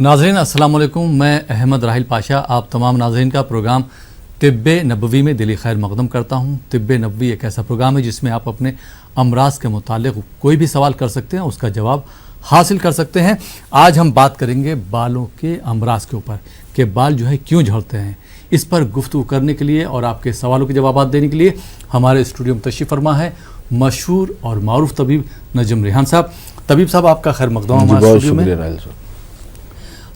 नाज़रीन अस्सलाम वालेकुम, मैं अहमद राहिल पाशा आप तमाम नाज़रीन का प्रोग्राम तिब्बे नबवी में दिली खैर मकदम करता हूँ। तिब्बे नबवी एक ऐसा प्रोग्राम है जिसमें आप अपने अमराज के मुतालिक कोई भी सवाल कर सकते हैं, उसका जवाब हासिल कर सकते हैं। आज हम बात करेंगे बालों के अमराज के ऊपर कि बाल जो है क्यों झड़ते हैं। इस पर गुफ्तगू करने के लिए और आपके सवालों के जवाब देने के लिए हमारे स्टूडियो में तशरीफ़ फरमा है मशहूर और मारूफ तबीब नजम रेहान साहब। तबीब साहब, आपका खैर मकदम हमारे स्टूडियो में।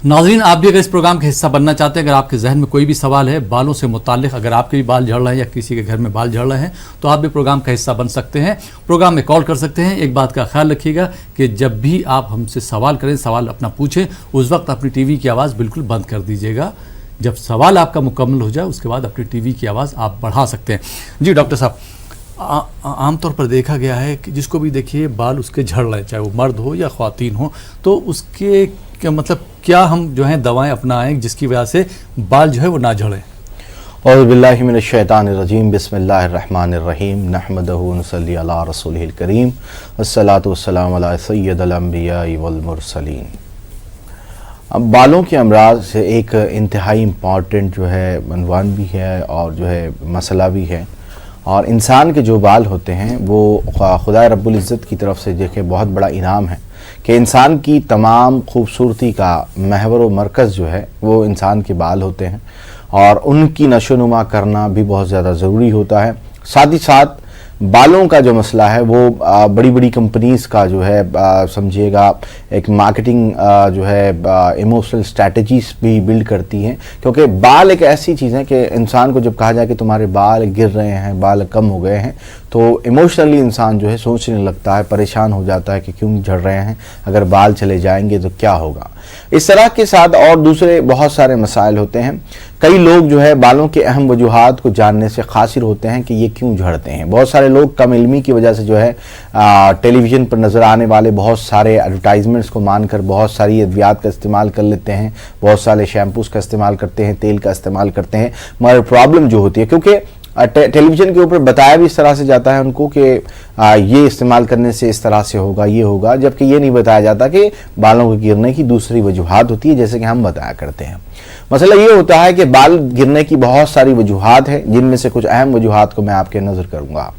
नाज़रीन, आप भी अगर इस प्रोग्राम का हिस्सा बनना चाहते हैं, अगर आपके जहन में कोई भी सवाल है बालों से मुताल्लिक, अगर आपके भी बाल झड़ रहे हैं या किसी के घर में बाल झड़ रहे हैं, तो आप भी प्रोग्राम का हिस्सा बन सकते हैं। प्रोग्राम में कॉल कर सकते हैं। एक बात का ख्याल रखिएगा कि जब भी आप हमसे सवाल करें, सवाल अपना पूछें, उस वक्त अपनी टीवी की आवाज़ बिल्कुल बंद कर दीजिएगा। जब सवाल आपका मुकम्मल हो जाए उसके बाद अपनी टीवी की आवाज़ आप बढ़ा सकते हैं। जी डॉक्टर साहब, आमतौर पर देखा गया है कि जिसको भी देखिए बाल उसके झड़ रहे हैं, चाहे वो मर्द हो या ख्वातीन हो, तो उसके क्या मतलब क्या हम जो है दवाएं अपनाएं जिसकी वजह से बाल जो है वो ना झड़े। औज़ु बिल्लाहि मिनश शैतानिर रजीम, बिस्मिल्लाहिर रहमानिर रहीम, नहमदुहु व नसल्ली अला रसूलिहिल करीम, अस्सलातु वस्सलामु अला सय्यिदिल अंबिया वल मुरसलीन। अब बालों के अमराज से एक इंतहाई इम्पॉर्टेंट जो है उन्वान भी है और जो है मसला भी है। और इंसान के जो बाल होते हैं वो खुदा रब्बुल इज़्ज़त की तरफ से देखें बहुत बड़ा इनाम है कि इंसान की तमाम खूबसूरती का महवर व मरकज़ जो है वो इंसान के बाल होते हैं और उनकी नशोनुमा करना भी बहुत ज़्यादा ज़रूरी होता है। साथ ही साथ बालों का जो मसला है वो बड़ी बड़ी कंपनीज़ का जो है समझिएगा एक मार्केटिंग जो है इमोशनल स्ट्रैटेजीज़ भी बिल्ड करती हैं, क्योंकि बाल एक ऐसी चीज़ है कि इंसान को जब कहा जाए कि तुम्हारे बाल गिर रहे हैं, बाल कम हो गए हैं, तो इमोशनली इंसान जो है सोचने लगता है, परेशान हो जाता है कि क्यों झड़ रहे हैं, अगर बाल चले जाएंगे तो क्या होगा। इस तरह के साथ और दूसरे बहुत सारे मसाइल होते हैं। कई लोग जो है बालों के अहम वजूहात को जानने से कासिर होते हैं कि ये क्यों झड़ते हैं। बहुत सारे लोग कम इल्मी की वजह से जो है टेलीविज़न पर नज़र आने वाले बहुत सारे एडवर्टाइजमेंट्स को मानकर बहुत सारी अद्वियात का इस्तेमाल कर लेते हैं, बहुत सारे शैम्पूज़ का इस्तेमाल करते हैं, तेल का इस्तेमाल करते हैं, मगर प्रॉब्लम जो होती है क्योंकि टेलीविज़न के ऊपर बताया भी इस तरह से जाता है उनको कि ये इस्तेमाल करने से इस तरह से होगा, ये होगा, जबकि ये नहीं बताया जाता कि बालों के गिरने की दूसरी वजूहात होती है, जैसे कि हम बताया करते हैं। मसला ये होता है कि बाल गिरने की बहुत सारी वजूहात हैं, जिनमें से कुछ अहम वजूहात को मैं आपके नज़र करूँगा।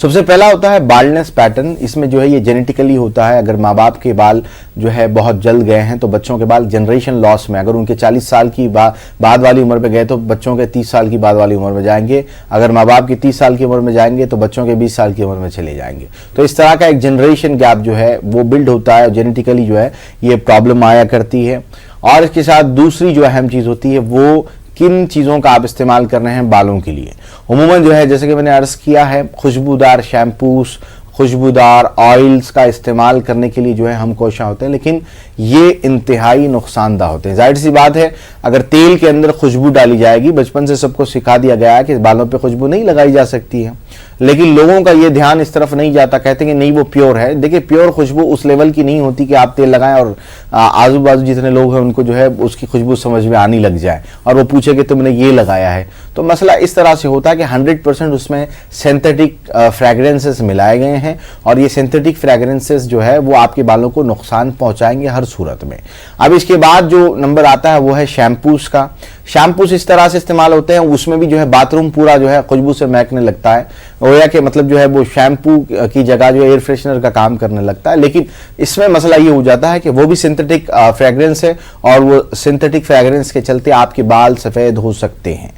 सबसे पहला होता है बाल्डनेस पैटर्न। इसमें जो है ये जेनेटिकली होता है। अगर माँ बाप के बाल जो है बहुत जल्द गए हैं तो बच्चों के बाल जनरेशन लॉस में, अगर उनके 40 साल की बाद वाली उम्र में गए तो बच्चों के 30 साल की बाद वाली उम्र में जाएंगे। अगर माँ बाप की 30 साल की उम्र में जाएंगे तो बच्चों के 20 साल की उम्र में चले जाएंगे। तो इस तरह का एक जनरेशन गैप जो है वो बिल्ड होता है, जेनेटिकली जो है ये प्रॉब्लम आया करती है। और इसके साथ दूसरी जो अहम चीज़ होती है वो किन चीज़ों का आप इस्तेमाल कर रहे हैं बालों के लिए। उमूमन जो है जैसे कि मैंने अर्ज़ किया है, खुशबूदार शैम्पूस, खुशबूदार ऑयल्स का इस्तेमाल करने के लिए जो है हम कोशिश होते हैं, लेकिन ये इंतहाई नुकसानदा होते हैं। जाहिर सी बात है, अगर तेल के अंदर खुशबू डाली जाएगी, बचपन से सबको सिखा दिया गया है कि बालों पे खुशबू नहीं लगाई जा सकती है, लेकिन लोगों का ये ध्यान इस तरफ नहीं जाता, कहते हैं कि नहीं वो प्योर है। देखिए, प्योर खुशबू उस लेवल की नहीं होती कि आप तेल लगाएं और आजू बाजू जितने लोग हैं उनको जो है उसकी खुशबू समझ में आने लग जाए और वो पूछे कि तुमने ये लगाया है। तो मसला इस तरह से होता है कि 100% उसमें सिंथेटिक फ्रेगरेंसेस मिलाए गए हैं और ये सिंथेटिक फ्रेगरेंसेस जो है वो आपके बालों को नुकसान पहुंचाएंगे हर सूरत में। अब इसके बाद जो नंबर आता है वो है शैम्पूस का। शैम्पूस इस तरह से इस्तेमाल होते हैं, उसमें भी जो है बाथरूम पूरा जो है खुशबू से महकने लगता है, गोया कि मतलब जो है वो शैम्पू की जगह जो एयर फ्रेशनर का काम करने लगता है। लेकिन इसमें मसला ये हो जाता है कि वो भी सिंथेटिक फ्रेगरेंस है और वो सिंथेटिक फ्रेगरेंस के चलते आपके बाल सफ़ेद हो सकते हैं।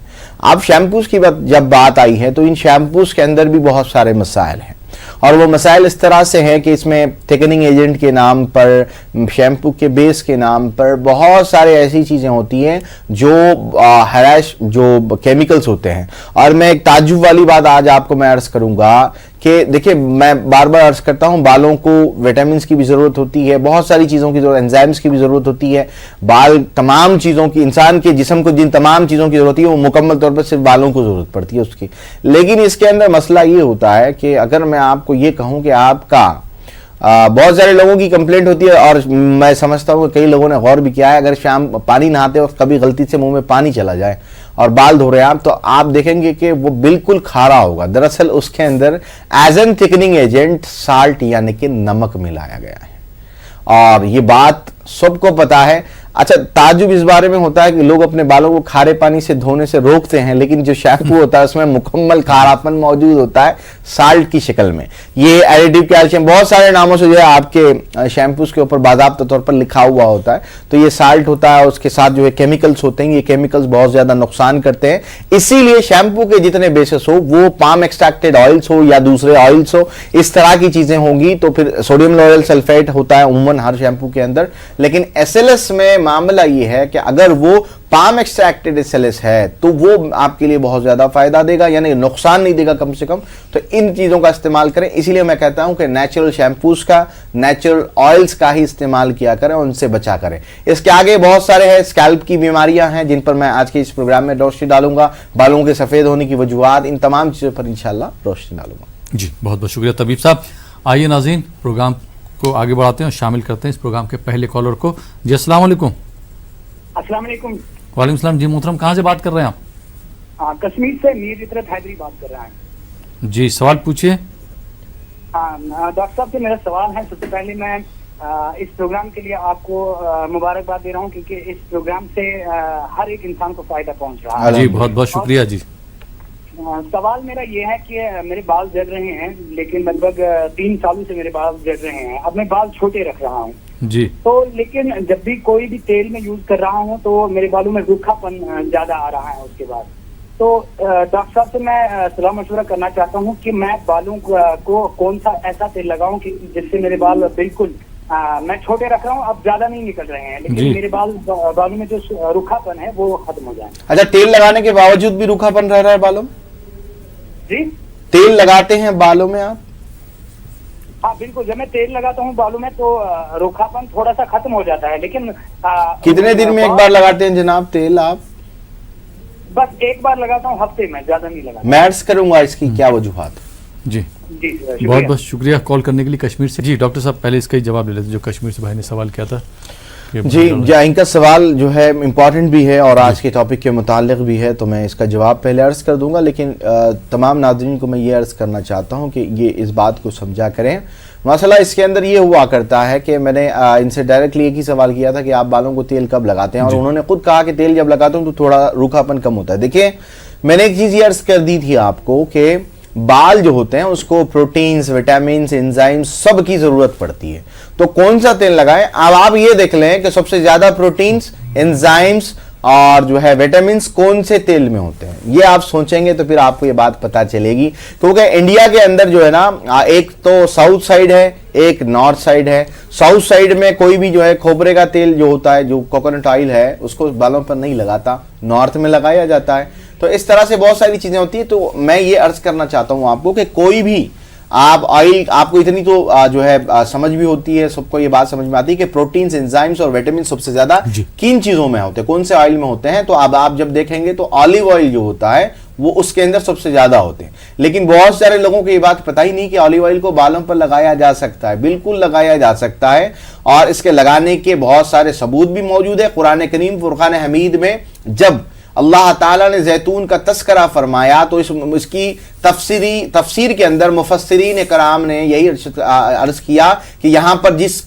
अब शैम्पूस की जब बात आई है तो इन शैम्पूस के अंदर भी बहुत सारे मसाइल हैं और वो मसाइल इस तरह से हैं कि इसमें थिकनिंग एजेंट के नाम पर, शैम्पू के बेस के नाम पर बहुत सारे ऐसी चीज़ें होती हैं जो हैराश जो केमिकल्स होते हैं। और मैं एक ताज्जुब वाली बात आज आपको मैं अर्ज़ करूँगा कि देखिए, मैं बार बार अर्ज़ करता हूँ, बालों को विटामिन की भी ज़रूरत होती है, बहुत सारी चीज़ों की ज़रूरत, एंजाइम्स की भी ज़रूरत होती है। बाल तमाम चीज़ों की, इंसान के जिस्म को जिन तमाम चीज़ों की ज़रूरत है वो मुकम्मल तौर पर सिर्फ बालों को ज़रूरत पड़ती है उसकी। लेकिन इसके अंदर मसला ये होता है कि अगर मैं आपको ये कहूँ कि आपका बहुत सारे लोगों की कंप्लेंट होती है और मैं समझता हूँ कि कई लोगों ने गौर भी किया है, अगर शाम पानी नहाते वक्त कभी गलती से मुंह में पानी चला जाए और बाल धो रहे हैं आप, तो आप देखेंगे कि वो बिल्कुल खारा होगा। दरअसल उसके अंदर as an thickening agent salt यानी कि नमक मिलाया गया है। और ये बात सबको पता है। अच्छा, ताज्जुब इस बारे में होता है कि लोग अपने बालों को खारे पानी से धोने से रोकते हैं, लेकिन जो शैम्पू होता है उसमें मुकम्मल खारापन मौजूद होता है साल्ट की शक्ल में। ये एडिटिव कैल्शियम बहुत सारे नामों से जो है आपके शैम्पूस के ऊपर बाकायदा तौर पर लिखा हुआ होता है। तो ये साल्ट होता है, उसके साथ जो है केमिकल्स होते हैं, ये केमिकल्स बहुत ज्यादा नुकसान करते हैं। इसीलिए शैम्पू के जितने बेसिस हो, वो पाम एक्सट्रैक्टेड ऑयल्स हो या दूसरे ऑयल्स हो, इस तरह की चीजें होंगी। तो फिर सोडियम लॉयल सल्फेट होता है उमूमन हर शैम्पू के अंदर, लेकिन एसएलएस में मामला ये है कि अगर वो पाम एक्सट्रैक्टेड एसएलएस है तो वो आपके लिए बहुत ज्यादा फायदा देगा, यानी नुकसान नहीं देगा कम से कम। तो इन चीजों का इस्तेमाल करें। इसीलिए मैं कहता हूं कि नेचुरल शैम्पूस का, नेचुरल ऑयल्स का ही इस्तेमाल किया करें, उनसे बचा करें। इसके आगे बहुत सारे हैं स्कैल्प की बीमारियां हैं जिन पर मैं आज के इस प्रोग्राम में रोशनी डालूंगा, बालों के सफेद होने की वजूहात, इन तमाम चीजों पर इंशाल्लाह रोशनी डालूंगा। जी, बहुत बहुत शुक्रिया तबीब साहब। आइए नाज़रीन, प्रोग्राम को आगे बढ़ाते हैं और शामिल करते हैं इस प्रोग्राम के पहले कॉलर को। जी, अस्सलाम वालेकुम। अस्सलाम वालेकुम। वालेकुम सलाम। जी मोहतरम, कहाँ से बात कर रहे हैं आप? कश्मीर से मीर इतरत हैदरी बात कर रहा है। जी, सवाल पूछिए। डॉक्टर साहब से मेरा सवाल है, सबसे पहले मैं इस प्रोग्राम के लिए आपको मुबारकबाद दे रहा हूँ, क्योंकि इस प्रोग्राम से हर एक इंसान को फायदा पहुँच रहा है। जी, बहुत बहुत शुक्रिया। जी, सवाल मेरा ये है कि मेरे बाल झड़ रहे हैं, लेकिन लगभग 3 सालों से मेरे बाल झड़ रहे हैं। अब मैं बाल छोटे रख रहा हूँ जी, तो, लेकिन जब भी कोई भी तेल में यूज कर रहा हूँ तो मेरे बालों में रूखापन ज्यादा आ रहा है उसके बाद। तो डॉक्टर साहब से मैं सलाह मशवरा करना चाहता हूँ कि मैं बालों को कौन सा ऐसा तेल लगाऊं कि जिससे मेरे बाल बिल्कुल, मैं छोटे रख रहा हूँ, अब ज्यादा नहीं निकल रहे हैं, लेकिन मेरे बालों में जो रूखापन है वो खत्म हो जाए। अच्छा, तेल लगाने के बावजूद भी रूखापन रह रहा है बालों में? जी, तेल लगाते हैं बालों में आप? हाँ बिल्कुल, जब मैं तेल लगाता हूँ बालों में तो रूखापन थोड़ा सा खत्म हो जाता है, लेकिन कितने दिन में एक बार लगाते हैं जनाब तेल आप? बस एक बार लगाता हूँ हफ्ते में, ज्यादा नहीं लगाता। मैं अर्ज करूंगा इसकी क्या वजूहात। जी, जी, बहुत बहुत शुक्रिया कॉल करने के लिए कश्मीर से। जी डॉक्टर साहब, पहले इसका ही जवाब ले लेते जो कश्मीर से भाई ने सवाल किया था। जी, इनका सवाल जो है इम्पॉर्टेंट भी है और आज के टॉपिक के मुतालिक भी है, तो मैं इसका जवाब पहले अर्ज कर दूंगा, लेकिन तमाम नाज़रीन को मैं ये अर्ज करना चाहता हूँ कि ये इस बात को समझा करें। मसला इसके अंदर ये हुआ करता है कि मैंने इनसे डायरेक्टली एक ही सवाल किया था कि आप बालों को तेल कब लगाते हैं, और उन्होंने खुद कहा कि तेल जब लगाता हूँ तो थोड़ा रूखापन कम होता है। देखिए, मैंने एक चीज़ ये अर्ज कर दी थी आपको कि बाल जो होते हैं उसको प्रोटीन्स, विटामिन्स, एंजाइम्स सब की जरूरत पड़ती है। तो कौन सा तेल लगाएं? अब आप ये देख लें कि सबसे ज्यादा प्रोटीन्स, एंजाइम्स और जो है विटामिन्स कौन से तेल में होते हैं, ये आप सोचेंगे तो फिर आपको ये बात पता चलेगी। क्योंकि इंडिया के अंदर जो है ना, एक तो साउथ साइड है, एक नॉर्थ साइड है। साउथ साइड में कोई भी जो है खोपरे का तेल जो होता है, जो कोकोनट ऑयल है, उसको बालों पर नहीं लगाता, नॉर्थ में लगाया जाता है। तो इस तरह से बहुत सारी चीजें होती है। तो मैं ये अर्ज करना चाहता हूं आपको कि कोई भी आप ऑयल, आपको इतनी तो जो है समझ भी होती है, सबको ये बात समझ में आती है कि प्रोटीन्स, एंजाइम्स और विटामिन सबसे ज्यादा किन चीजों में होते हैं, कौन से ऑयल में होते हैं। तो अब आप जब देखेंगे तो ऑलिव ऑयल जो होता है वो उसके अंदर सबसे ज्यादा होते हैं। लेकिन बहुत सारे लोगों को ये बात पता ही नहीं कि ऑलिव ऑयल को बालों पर लगाया जा सकता है। बिल्कुल लगाया जा सकता है, और इसके लगाने के बहुत सारे सबूत भी मौजूद है। कुरान करीम फुरकान हमीद में जब अल्लाह ताला ने जैतून का तस्करा फरमाया तो इसकी तफसीर के अंदर मुफस्सिरीन कराम ने यही अर्ज किया कि यहाँ पर जिस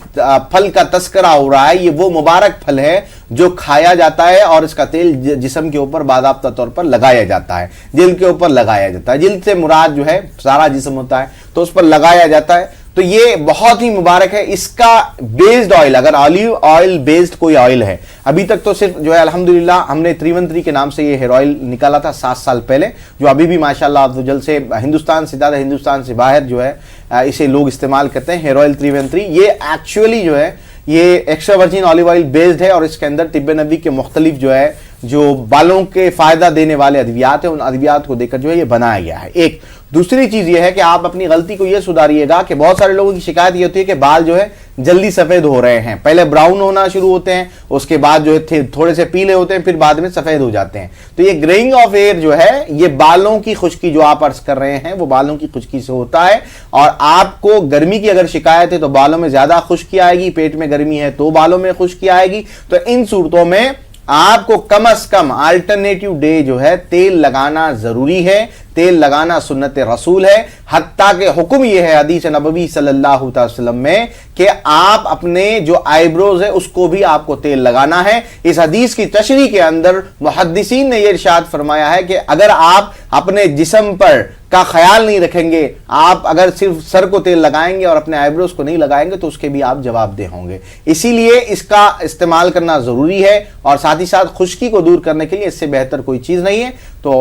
फल का तस्करा हो रहा है ये वो मुबारक फल है जो खाया जाता है, और इसका तेल जिस्म के ऊपर बाकायदा तौर पर लगाया जाता है, जिल्द के ऊपर लगाया जाता है। जिल्द से मुराद जो है सारा जिस्म होता है, तो उस पर लगाया जाता है। तो ये बहुत ही मुबारक है। इसका बेस्ड ऑयल, अगर ऑलिव ऑयल बेस्ड कोई ऑयल है, अभी तक तो सिर्फ जो है अल्हम्दुलिल्लाह हमने 313 के नाम से ये हेयर ऑयल निकाला था 7 साल पहले, जो अभी भी माशाल्लाह अफजल से हिंदुस्तान से ज़्यादा, हिंदुस्तान से बाहर जो है इसे लोग इस्तेमाल करते हैं। हेयर ऑयल 313 ये एक्चुअली जो है ये extra virgin olive oil based है, और इसके अंदर तिब्बे नबी के मुख्तलिफ जो है जो बालों के फायदा देने वाले अद्वियात है, उन अद्वियात को देकर जो है ये बनाया गया है। एक दूसरी चीज ये है कि आप अपनी गलती को ये सुधारिएगा कि बहुत सारे लोगों की शिकायत ये होती है कि बाल जो है जल्दी सफेद हो रहे हैं, पहले ब्राउन होना शुरू होते हैं, उसके बाद जो है थोड़े से पीले होते हैं, फिर बाद में सफेद हो जाते हैं। तो ये ग्रेइंग ऑफ हेयर जो है ये बालों की खुश्की जो आप अर्ज कर रहे हैं वो बालों की खुश्की से होता है। और आपको गर्मी की अगर शिकायत है तो बालों में ज्यादा खुश्की आएगी, पेट में गर्मी है तो बालों में खुश्की आएगी। तो इन सूरतों में आपको कम से कम अल्टरनेटिव डे जो है तेल लगाना जरूरी है। तेल लगाना सुन्नत रसूल है। हत्ता के हुक्म यह है हदीस नबवी सल्लल्लाहु अलैहि वसल्लम में कि आप अपने जो आईब्रोज है उसको भी आपको तेल लगाना है। इस हदीस की तशरीह के अंदर मुहद्दिसीन ने यह इरशाद फरमाया है कि अगर आप अपने जिस्म पर का ख्याल नहीं रखेंगे, आप अगर सिर्फ सर को तेल लगाएंगे और अपने आईब्रोज को नहीं लगाएंगे तो उसके भी आप जवाबदेह होंगे। इसीलिए इसका इस्तेमाल करना जरूरी है और साथ ही साथ खुश्की को दूर करने के लिए इससे बेहतर कोई चीज नहीं है। तो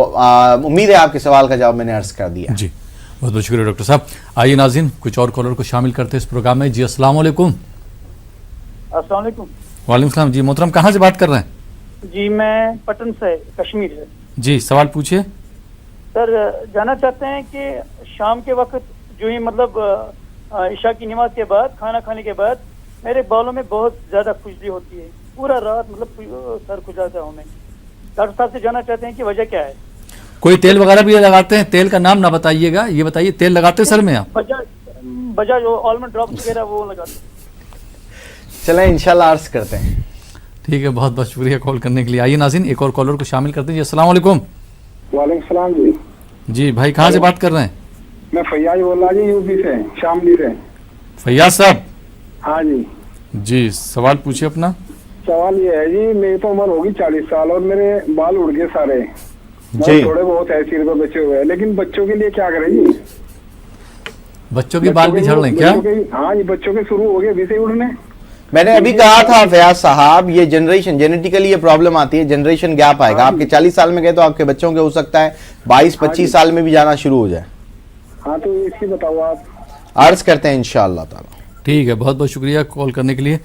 उम्मीद है आपके सवाल का जवाब मैंने अर्ज कर दिया। जी बहुत बहुत शुक्रिया डॉक्टर साहब। आइए नाज़रीन कुछ और कॉलर को शामिल करते हैं इस प्रोग्राम में। जी अस्सलाम वालेकुम। अस्सलाम वालेकुम। वालेकुम सलाम। जी मोहतरम कहाँ से बात कर रहे हैं? जी मैं पटन से, कश्मीर से। जी सवाल पूछिए। सर जानना चाहते हैं कि शाम के वक्त जो ही मतलब इशा की नमाज के बाद, खाना खाने के बाद मेरे बालों में बहुत ज्यादा खुजली होती है, पूरा रात मतलब सर खुजाता हूँ मैं। डॉक्टर साहब से जानना चाहते हैं कि वजह क्या है। कोई तेल वगैरह भी लगाते हैं? तेल का नाम ना बताइएगा, ये बताइए तेल लगाते हैं सर में आप? बजाज आलमंड ड्रॉप्स वगैरह वो लगाते हैं। चलें इंशाल्लाह अर्ज करते हैं। ठीक है, बहुत बहुत शुक्रिया कॉल करने के लिए। आइए नाज़रीन एक और कॉलर को शामिल करते हैं। जी अस्सलाम वालेकुम। वालेकुम सलाम जी। जी भाई कहाँ से बात कर रहे हैं? मैं फैयाज बोल रहा जी, यूपी से, शामली से। फैयाज साहब। हाँ जी। जी सवाल पूछिए अपना। सवाल ये है जी, मेरी तो उम्र होगी 40 साल और मेरे बाल उड़ गए सारे जी। थोड़े बहुत है सिर पे बचे हुए हैं, लेकिन बच्चों के लिए क्या करें जी? बच्चों के बाल भी झड़ रहे हैं क्या? हाँ जी, बच्चों के शुरू हो गए अभी से उड़ने। मैंने अभी कहा था फयाज साहब, ये जनरेशन जेनेटिकली ये प्रॉब्लम आती है, जनरेशन गैप आएगा। आपके 40 साल में गए तो आपके बच्चों के हो सकता है 22-25 साल में भी जाना शुरू हो जाए। हाँ तो इसकी बताओ आप। अर्ज करते हैं इंशाअल्लाह ताला। ठीक है, बहुत बहुत शुक्रिया कॉल करने के लिए।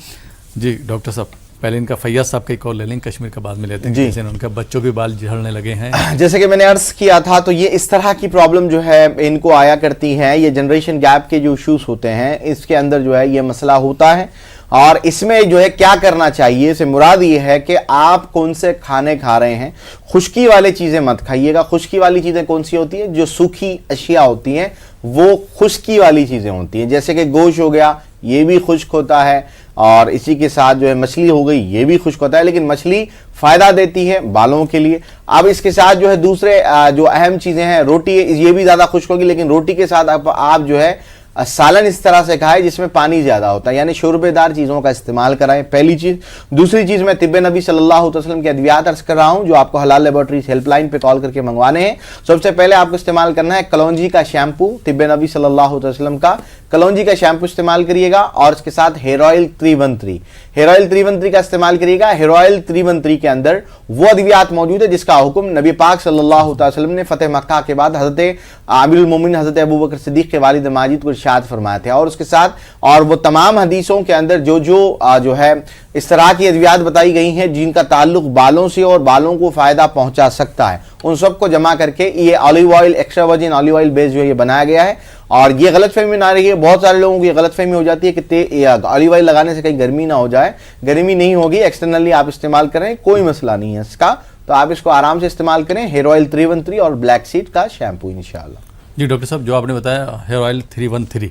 जी डॉक्टर साहब पहले इनका फैयाज साहब का कॉल ले लेंगे, कश्मीर का बाद में लेते हैं। जी। जैसे उनका बच्चों के बाल झड़ने लगे हैं, जैसे कि मैंने अर्ज किया था, तो ये इस तरह की प्रॉब्लम जो है इनको आया करती है। ये जनरेशन गैप के जो इश्यूज होते हैं इसके अंदर जो है ये मसला होता है। और इसमें जो है क्या करना चाहिए से मुराद ये है कि आप कौन से खाने खा रहे हैं। खुश्की वाली चीज़ें मत खाइएगा। खुश्की वाली चीज़ें कौन सी होती हैं? जो सूखी अशिया होती हैं वो खुश्की वाली चीज़ें होती हैं। जैसे कि गोश्त हो गया, ये भी खुश्क होता है, और इसी के साथ जो है मछली हो गई, ये भी खुश्क होता है। लेकिन मछली फ़ायदा देती है बालों के लिए। अब इसके साथ जो है दूसरे जो अहम चीज़ें हैं, रोटी ये भी ज़्यादा खुश्क होगी, लेकिन रोटी के साथ आप जो है सालन इस तरह से खाएं जिसमें पानी ज्यादा होता है, यानी शोरबेदार चीजों का इस्तेमाल कराएं, पहली चीज। दूसरी चीज, मैं तिब्बे नबी सल्लल्लाहु अलैहि वसल्लम के अद्वियात अर्ज कर रहा हूं जो आपको हलाल लेबोरेटरीज हेल्पलाइन पे कॉल करके मंगवाने हैं। सबसे पहले आपको इस्तेमाल करना है कलौंजी का शैम्पू, तिब्बे नबी सल्लल्लाहु अलैहि वसल्लम का कलौंजी का शैम्पू इस्तेमाल करिएगा। और इसके साथ हेयर ऑयल 313, हेयर ऑयल 313 का इस्तेमाल करिएगा। हेयर ऑयल 313 के अंदर वो अद्वियात मौजूद है जिसका हुक्म नबी पाक सल्लल्लाहु अलैहि वसल्लम ने फतेह मक्का के बाद हजरत आमिरुल मोमिनीन हजरत अबू बकर सिद्दीक के वालिद माजिद को इरशाद फरमाए थे। और उसके साथ और वो तमाम हदीसों के अंदर जो है इस तरह की अद्वियात बताई गई हैं जिनका ताल्लुक बालों से और बालों को फायदा पहुंचा सकता है, उन सबको जमा करके ये olive oil, extra virgin olive oil base जो है ये बनाया गया है। और ये गलतफहमी ना रही है, बहुत सारे लोगों को ये गलतफहमी हो जाती है कि ऑलिव ऑयल लगाने से कहीं गर्मी ना हो जाए। गर्मी नहीं होगी, एक्सटर्नली आप इस्तेमाल करें, कोई मसला नहीं है इसका। तो आप इसको आराम से इस्तेमाल करें। हेयर ऑयल 313 और ब्लैक सीड का शैम्पू इंशाल्लाह। जी डॉक्टर साहब जो आपने बताया हेयर ऑयल 313,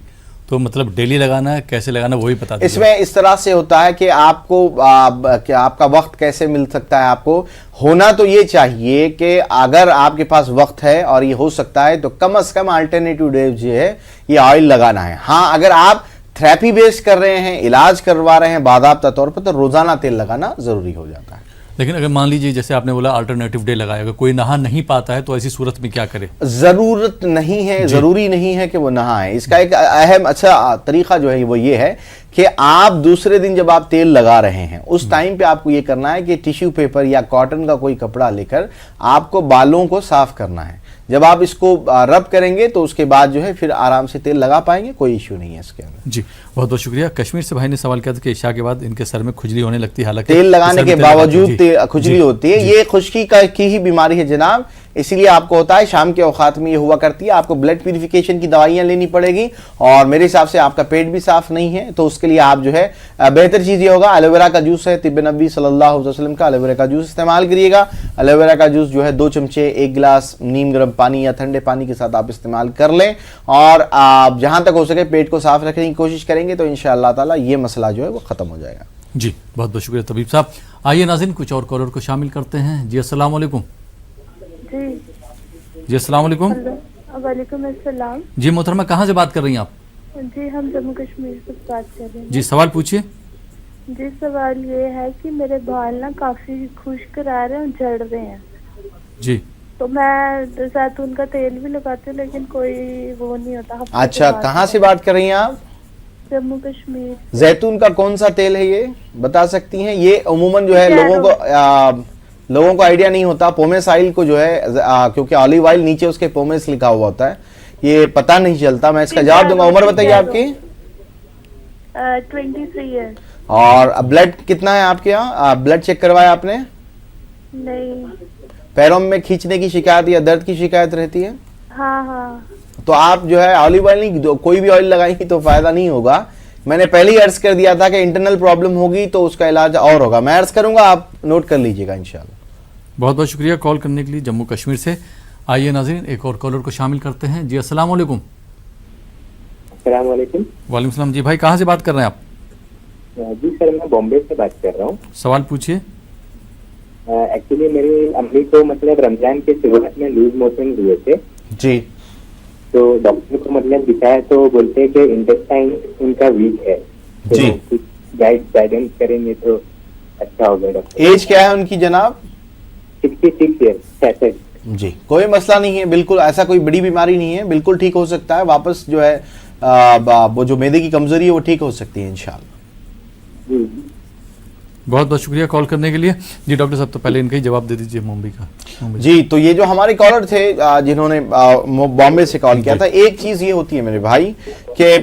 तो मतलब डेली लगाना है, कैसे लगाना है, वही बता दीजिए। इसमें इस तरह से होता है कि आपको आपका वक्त कैसे मिल सकता है। आपको होना तो ये चाहिए कि अगर आपके पास वक्त है और ये हो सकता है तो कम से कम अल्टरनेटिव डे जो है ये ऑयल लगाना है। हाँ, अगर आप थेरेपी बेस्ड कर रहे हैं, इलाज करवा रहे हैं बादाब्ता तौर पर, तो रोजाना तेल लगाना जरूरी हो जाता है। लेकिन अगर मान लीजिए जैसे आपने बोला अल्टरनेटिव डे लगाया, अगर कोई नहा नहीं पाता है तो ऐसी सूरत में क्या करे? जरूरत नहीं है, जरूरी नहीं है कि वो नहाए। इसका एक अहम अच्छा तरीका जो है वो ये है कि आप दूसरे दिन जब आप तेल लगा रहे हैं उस टाइम पे आपको ये करना है कि टिश्यू पेपर या कॉटन का कोई कपड़ा लेकर आपको बालों को साफ करना है। जब आप इसको रब करेंगे तो उसके बाद जो है फिर आराम से तेल लगा पाएंगे, कोई इश्यू नहीं है इसके अंदर। जी बहुत बहुत शुक्रिया। कश्मीर से भाई ने सवाल किया था कि इशा के बाद इनके सर में खुजली होने लगती है, हालांकि तेल लगाने के बावजूद खुजली होती है। जी। ये खुश्की की ही बीमारी है जनाब, इसीलिए आपको होता है। शाम के औकात में ये हुआ करती है। आपको ब्लड प्यूरिफिकेशन की दवाइयां लेनी पड़ेगी और मेरे हिसाब से आपका पेट भी साफ नहीं है, तो उसके लिए आप जो है बेहतर चीज ये होगा, एलोवेरा का जूस है तिब्बे नबी सल्लल्लाहु अलैहि वसल्लम का, एलोवेरा का जूस इस्तेमाल करिएगा। एलोवेरा का जूस जो है 2 चमचे 1 गिलास नीम गर्म पानी या ठंडे पानी के साथ आप इस्तेमाल कर लें। और आप जहां तक हो सके पेट को साफ रखने की कोशिश करेंगे तो इंशाअल्लाह ताला ये मसला जो है वो खत्म हो जाएगा। जी बहुत बहुत शुक्रिया तबीब साहब। आइए नाज़रीन कुछ और कॉलर को शामिल करते हैं। जी अस्सलाम वालेकुम। जी अस्सलाम वालेकुम। वालेकुम अस्सलाम। जी मोहतरमा, कहाँ से बात कर रही हैं आप? जी हम जम्मू कश्मीर से बात कर रहे हैं। जी सवाल पूछिए। जी सवाल ये है कि मेरे बाल ना काफी खुश्क आ रहे हैं और झड़ रहे हैं। जी तो मैं जैतून का तेल भी लगाती हूँ लेकिन कोई वो नहीं होता। अच्छा, कहाँ से बात कर रही हैं आप? जम्मू कश्मीर। जैतून का कौन सा तेल है ये बता सकती हैं? ये उमूमन जो है लोगों को आइडिया नहीं होता। पोमेस ऑयल को जो है क्योंकि ऑलिव ऑयल नीचे उसके पोमेस लिखा हुआ होता है, ये पता नहीं चलता। मैं इसका जवाब दूंगा। उम्र बताइए आपकी? 23 है। और ब्लड कितना है आपके यहाँ? ब्लड चेक करवाया आपने? नहीं। पैरों में खींचने की शिकायत या दर्द की शिकायत रहती है? हाँ हाँ। तो आप जो है ऑलिव ऑयल नहीं, कोई भी ऑयल लगाएंगी तो फायदा नहीं होगा। मैंने पहले ही अर्ज कर दिया था कि इंटरनल प्रॉब्लम होगी तो उसका इलाज और होगा। मैं अर्ज करूंगा, आप नोट कर लीजिएगा इंशाल्लाह। बहुत बहुत शुक्रिया कॉल करने के लिए जम्मू कश्मीर से। आइए नाज़रीन एक और कॉलर को शामिल करते हैं। जी अस्सलाम वालेकुम। अस्सलाम वालेकुम। वालेकुम सलाम। जी भाई कहाँ से बात कर रहे हैं आप? जी सर, मैं बॉम्बे से बात कर रहा हूँ। सवाल पूछिए। एक्चुअली मेरी अम्मी को मतलब रमजान के शुरुआत में लूज मोशन हुए थे जी। तो डॉक्टर को मतलब दिखाया तो बोलते हैं कि इंटेस्टाइन उनका वीक है। तो जी। कुछ गाइडेंस करेंगे तो अच्छा होगा डॉक्टर। एज क्या है उनकी जनाब? 66 ईयर। 66। जी, कोई मसला नहीं है, बिल्कुल ऐसा कोई बड़ी बीमारी नहीं है, बिल्कुल ठीक हो सकता है। वापस जो है वो जो मैदे की कमजोरी है वो ठीक हो सकती है इंशाल्लाह। बहुत बहुत शुक्रिया कॉल करने के लिए। जी डॉक्टर साहब, तो पहले इनका ही जवाब दे दीजिए मुंबई का। जी, तो ये जो हमारे कॉलर थे जिन्होंने बॉम्बे से कॉल किया था, एक चीज ये होती है मेरे भाई कि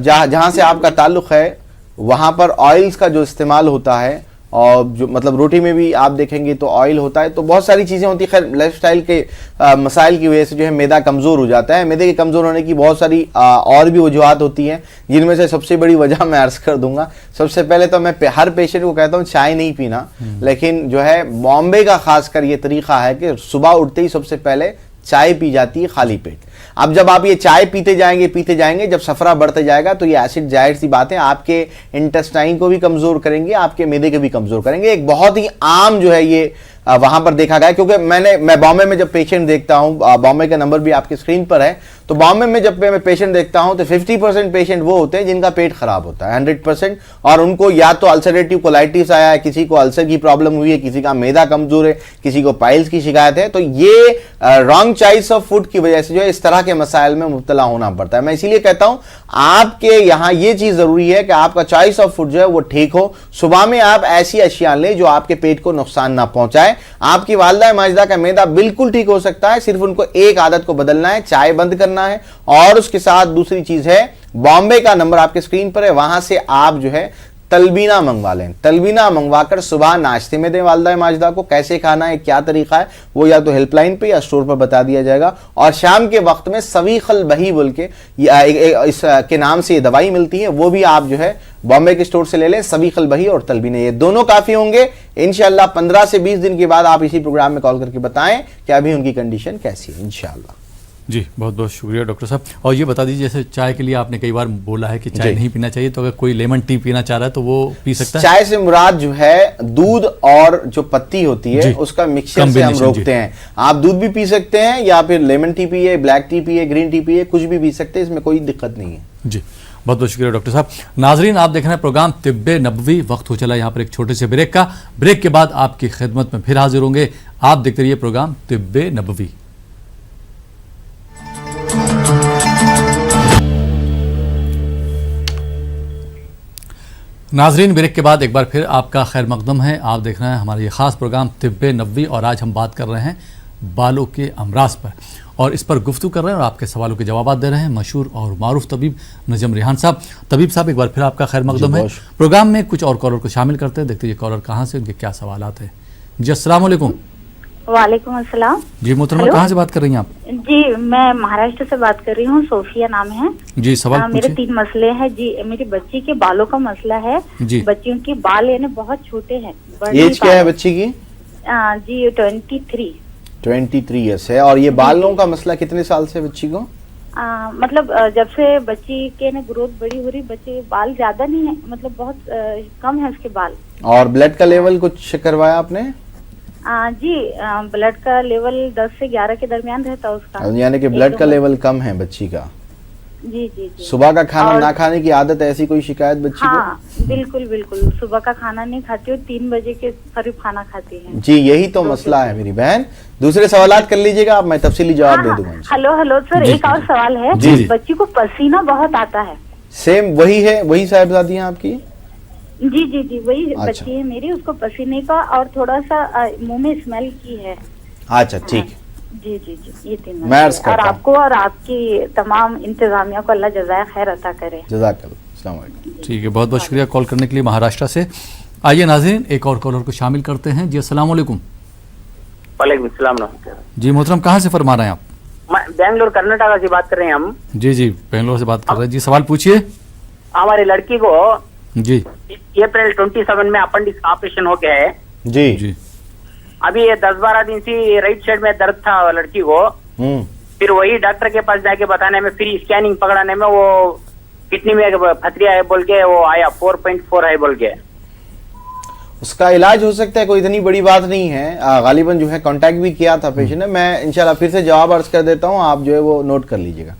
जहां से आपका ताल्लुक है वहां पर ऑयल्स का जो इस्तेमाल होता है, और जो मतलब रोटी में भी आप देखेंगे तो ऑयल होता है, तो बहुत सारी चीजें होती है। खैर लाइफस्टाइल के मसाइल की वजह से जो है मैदा कमजोर हो जाता है। मैदे के कमजोर होने की बहुत सारी और भी वजूहत होती हैं, जिनमें से सबसे बड़ी वजह मैं अर्ज कर दूंगा। सबसे पहले तो मैं हर पेशेंट को कहता हूँ चाय नहीं पीना, लेकिन जो है बॉम्बे का खासकर ये तरीका है कि सुबह उठते ही सबसे पहले चाय पी जाती है खाली पेट। अब जब आप ये चाय पीते जाएंगे, जब सफरा बढ़ते जाएगा तो ये एसिड जाहिर सी बात है आपके इंटेस्टाइन को भी कमजोर करेंगे, आपके मैदे को भी कमजोर करेंगे। एक बहुत ही आम जो है ये वहां पर देखा गया, क्योंकि मैं बॉम्बे में जब पेशेंट देखता हूं, बॉम्बे का नंबर भी आपकी स्क्रीन पर है, तो बॉम्बे में जब मैं पेशेंट देखता हूं तो 50% पेशेंट वो होते हैं जिनका पेट खराब होता है, 100%, और उनको या तो अल्सरेटिव कोलाइटिस आया है, किसी को अल्सर की प्रॉब्लम हुई है, किसी का मैदा कमजोर है, किसी को पाइल्स की शिकायत है। तो ये रॉन्ग चॉइस ऑफ फूड की वजह से जो है इस तरह के मसाइल में मुब्तला होना पड़ता है। मैं इसीलिए कहता हूं आपके यहाँ ये चीज जरूरी है कि आपका चॉइस ऑफ फूड जो है वो ठीक हो। सुबह में आप ऐसी अशिया लें जो आपके पेट को नुकसान ना पहुंचाए। आपकी वालिदा माजिदा का मैदा बिल्कुल ठीक हो सकता है, सिर्फ उनको एक आदत को बदलना है, चाय बंद करना है। और उसके साथ दूसरी चीज है, बॉम्बे का नंबर आपके स्क्रीन पर है, वहां से आप जो है तलबीना मंगवा लें। तलबीना मंगवाकर सुबह नाश्ते में दें वालिदा माजिदा को। कैसे खाना है, क्या तरीका है, वो या तो हेल्पलाइन पे या स्टोर पर बता दिया जाएगा। और शाम के वक्त में सवीखल बही बोल के इसके नाम से ये दवाई मिलती है, वो भी आप जो है बॉम्बे के स्टोर से ले लें। सवीखल बही और तलबीना ये दोनों काफी होंगे। इंशाल्लाह 15 से 20 दिन के बाद आप इसी प्रोग्राम में कॉल करके बताएं कि अभी उनकी कंडीशन कैसी है इंशाल्लाह। जी बहुत बहुत शुक्रिया डॉक्टर साहब। और ये बता दीजिए, जैसे चाय के लिए आपने कई बार बोला है कि चाय नहीं पीना चाहिए, तो अगर कोई लेमन टी पीना चाह रहा है तो वो पी सकता है? चाय से मुराद जो है दूध और जो पत्ती होती है उसका मिक्सचर से हम रोकते हैं। आप दूध भी पी सकते हैं या फिर लेमन टी पिए, ब्लैक टी पिए, ग्रीन टी पिए, कुछ भी पी सकते हैं, इसमें कोई दिक्कत नहीं है। जी बहुत बहुत शुक्रिया डॉक्टर साहब। नाजरीन आप देख रहे हैं प्रोग्राम तिब्बे नबवी। वक्त हो चला यहाँ पर एक छोटे से ब्रेक का। ब्रेक के बाद आपकी खिदमत में फिर हाजिर होंगे। आप देखते रहिए प्रोग्राम तिब्बे नबवी। नाजरीन ब्रेक के बाद एक बार फिर आपका खैर मकदम है। आप देख रहे हैं हमारा ये खास प्रोग्राम तिब्बे नबवी, और आज हम बात कर रहे हैं बालों के अमराज पर, और इस पर गुफ्तगू कर रहे हैं और आपके सवालों के जवाब दे रहे हैं मशहूर और मारूफ तबीब नजम रिहान साहब। तबीब साहब एक बार फिर आपका खैर मकदम है। प्रोग्राम में कुछ और कॉलर को शामिल करते हैं, देखते हैं कॉलर कहाँ से, उनके क्या सवालात हैं। जी अस्सलाम वालेकुम। वालेकुम अस्सलाम। जी मोहतरमा, कहाँ से बात कर रही हैं आप? जी मैं महाराष्ट्र से बात कर रही हूँ, सोफिया नाम है। जी सवाल मेरे 3 मसले हैं जी। मेरी बच्ची के बालों का मसला है जी। बच्चियों के बाल यानी बहुत छोटे हैं। एज क्या है बच्ची की? जी 23 ईयर्स है। और ये बालों का मसला कितने साल से बच्ची को? मतलब जब से बच्ची के ना ग्रोथ बड़ी हो रही, बच्चे बाल ज्यादा नहीं है, मतलब बहुत कम है उसके बाल। और ब्लड का लेवल कुछ करवाया आपने? जी ब्लड का लेवल 10 से 11 के दरमियान रहता है उसका। यानी कि ब्लड का लेवल कम है बच्ची का। जी जी जी। सुबह का खाना ना खाने की आदत, ऐसी कोई शिकायत बच्ची हाँ बिल्कुल बिल्कुल, सुबह का खाना नहीं खाती और 3 बजे के करीब खाना खाती है। जी यही तो मसला है मेरी बहन। दूसरे सवालात कर लीजिएगा आप, मैं तफसीली जवाब दे दूंगा। हेलो हेलो सर, एक और सवाल है। जी। बच्ची को पसीना बहुत आता है। सेम वही है, वही साहिबजादी हैं आपकी? जी जी जी वही अच्छा। बच्ची है मेरी, उसको पसीने का और थोड़ा सा मुंह में स्मेल की है। अच्छा ठीक है। जी जी जी, ये 3 मैं अर्ज और करता हूं। आपको और आपकी तमाम इंतजामिया को अल्लाह जज़ाए खैर अता करे। जज़ाकल्लाह, अस्सलाम वालेकुम। ठीक है, बहुत बहुत शुक्रिया कॉल करने के लिए महाराष्ट्र से। आइए नाज़रीन, एक और कॉलर को शामिल करते हैं। जी अस्सलाम वालेकुम। वालेकुम सलाम। जी मोहतरम, कहाँ से फरमा रहे हैं आप? बेंगलोर कर्नाटका से बात कर रहे हैं हम। जी जी, बेंगलोर से बात कर रहे हैं। जी सवाल पूछिए। हमारी लड़की को जी अप्रैल 27 में अपेंडिक्स का ऑपरेशन हो गया है। जी जी। अभी ये 10-12 दिन से राइट साइड में दर्द था लड़की को। फिर वही डॉक्टर के पास जाके बताने में, फिर स्कैनिंग पकड़ाने में वो किडनी में फतरिया है बोल के वो आया 4.4 है बोल के। उसका इलाज हो सकता है, कोई इतनी बड़ी बात नहीं है। गालिबन जो है कांटेक्ट भी किया था पेशेंट ने। मैं इंशाल्लाह फिर से जवाब अर्ज कर देता हूँ, आप जो है वो नोट कर लीजिएगा।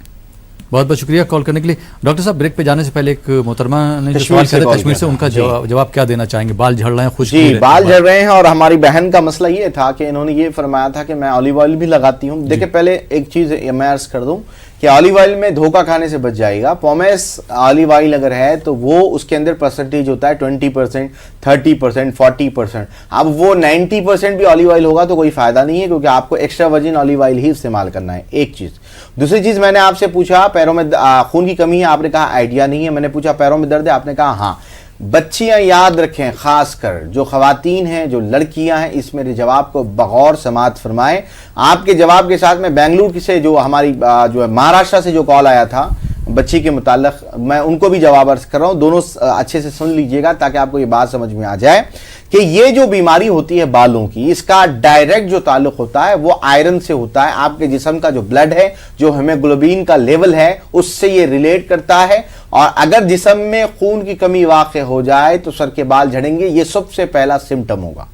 बहुत बहुत शुक्रिया कॉल करने के लिए। डॉक्टर साहब, ब्रेक पे जाने से पहले एक मोहतरमा ने जो कश्मीर सवाल से किया था कॉल कश्मीर से, किया था। उनका जी। जवाब क्या देना चाहेंगे? बाल झड़ रहे हैं, खुश्क जी भी बाल रहे हैं। झड़ रहे हैं और हमारी बहन का मसला ये था कि इन्होंने ये फरमाया था कि मैं ऑलिव ऑयल भी लगाती हूँ। देखिए पहले एक चीज मैं अर्ज कर दूं कि ऑलिव ऑयल में धोखा खाने से बच जाएगा। पोमेस ऑलिव ऑयल अगर है तो वो उसके अंदर परसेंटेज होता है 20%, 30%, 40%। अब वो 90% भी ऑलिव ऑयल होगा तो कोई फायदा नहीं है, क्योंकि आपको एक्स्ट्रा वर्जिन ऑलिव ऑयल ही इस्तेमाल करना है। एक चीज। दूसरी चीज, मैंने आपसे पूछा पैरों में खून की कमी है, आपने कहा आइडिया नहीं है। मैंने पूछा पैरों में दर्द है, आपने कहा हाँ। बच्चियां याद रखें, खासकर जो खवातीन हैं, जो लड़कियां हैं, इस मेरे जवाब को बगौर समात फरमाएं। आपके जवाब के साथ में बेंगलुरु से जो हमारी जो है महाराष्ट्र से जो कॉल आया था बच्ची के मुताल्लिक, मैं उनको भी जवाब अर्ज कर रहा हूं। दोनों अच्छे से सुन लीजिएगा ताकि आपको ये बात समझ में आ जाए कि ये जो बीमारी होती है बालों की, इसका डायरेक्ट जो ताल्लुक होता है वो आयरन से होता है। आपके जिस्म का जो ब्लड है, जो हीमोग्लोबिन का लेवल है, उससे ये रिलेट करता है। और अगर जिस्म में खून की कमी वाक़ई हो जाए तो सर के बाल झड़ेंगे, ये सबसे पहला सिम्टम होगा।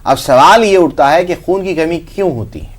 अब सवाल ये उठता है कि खून की कमी क्यों होती है,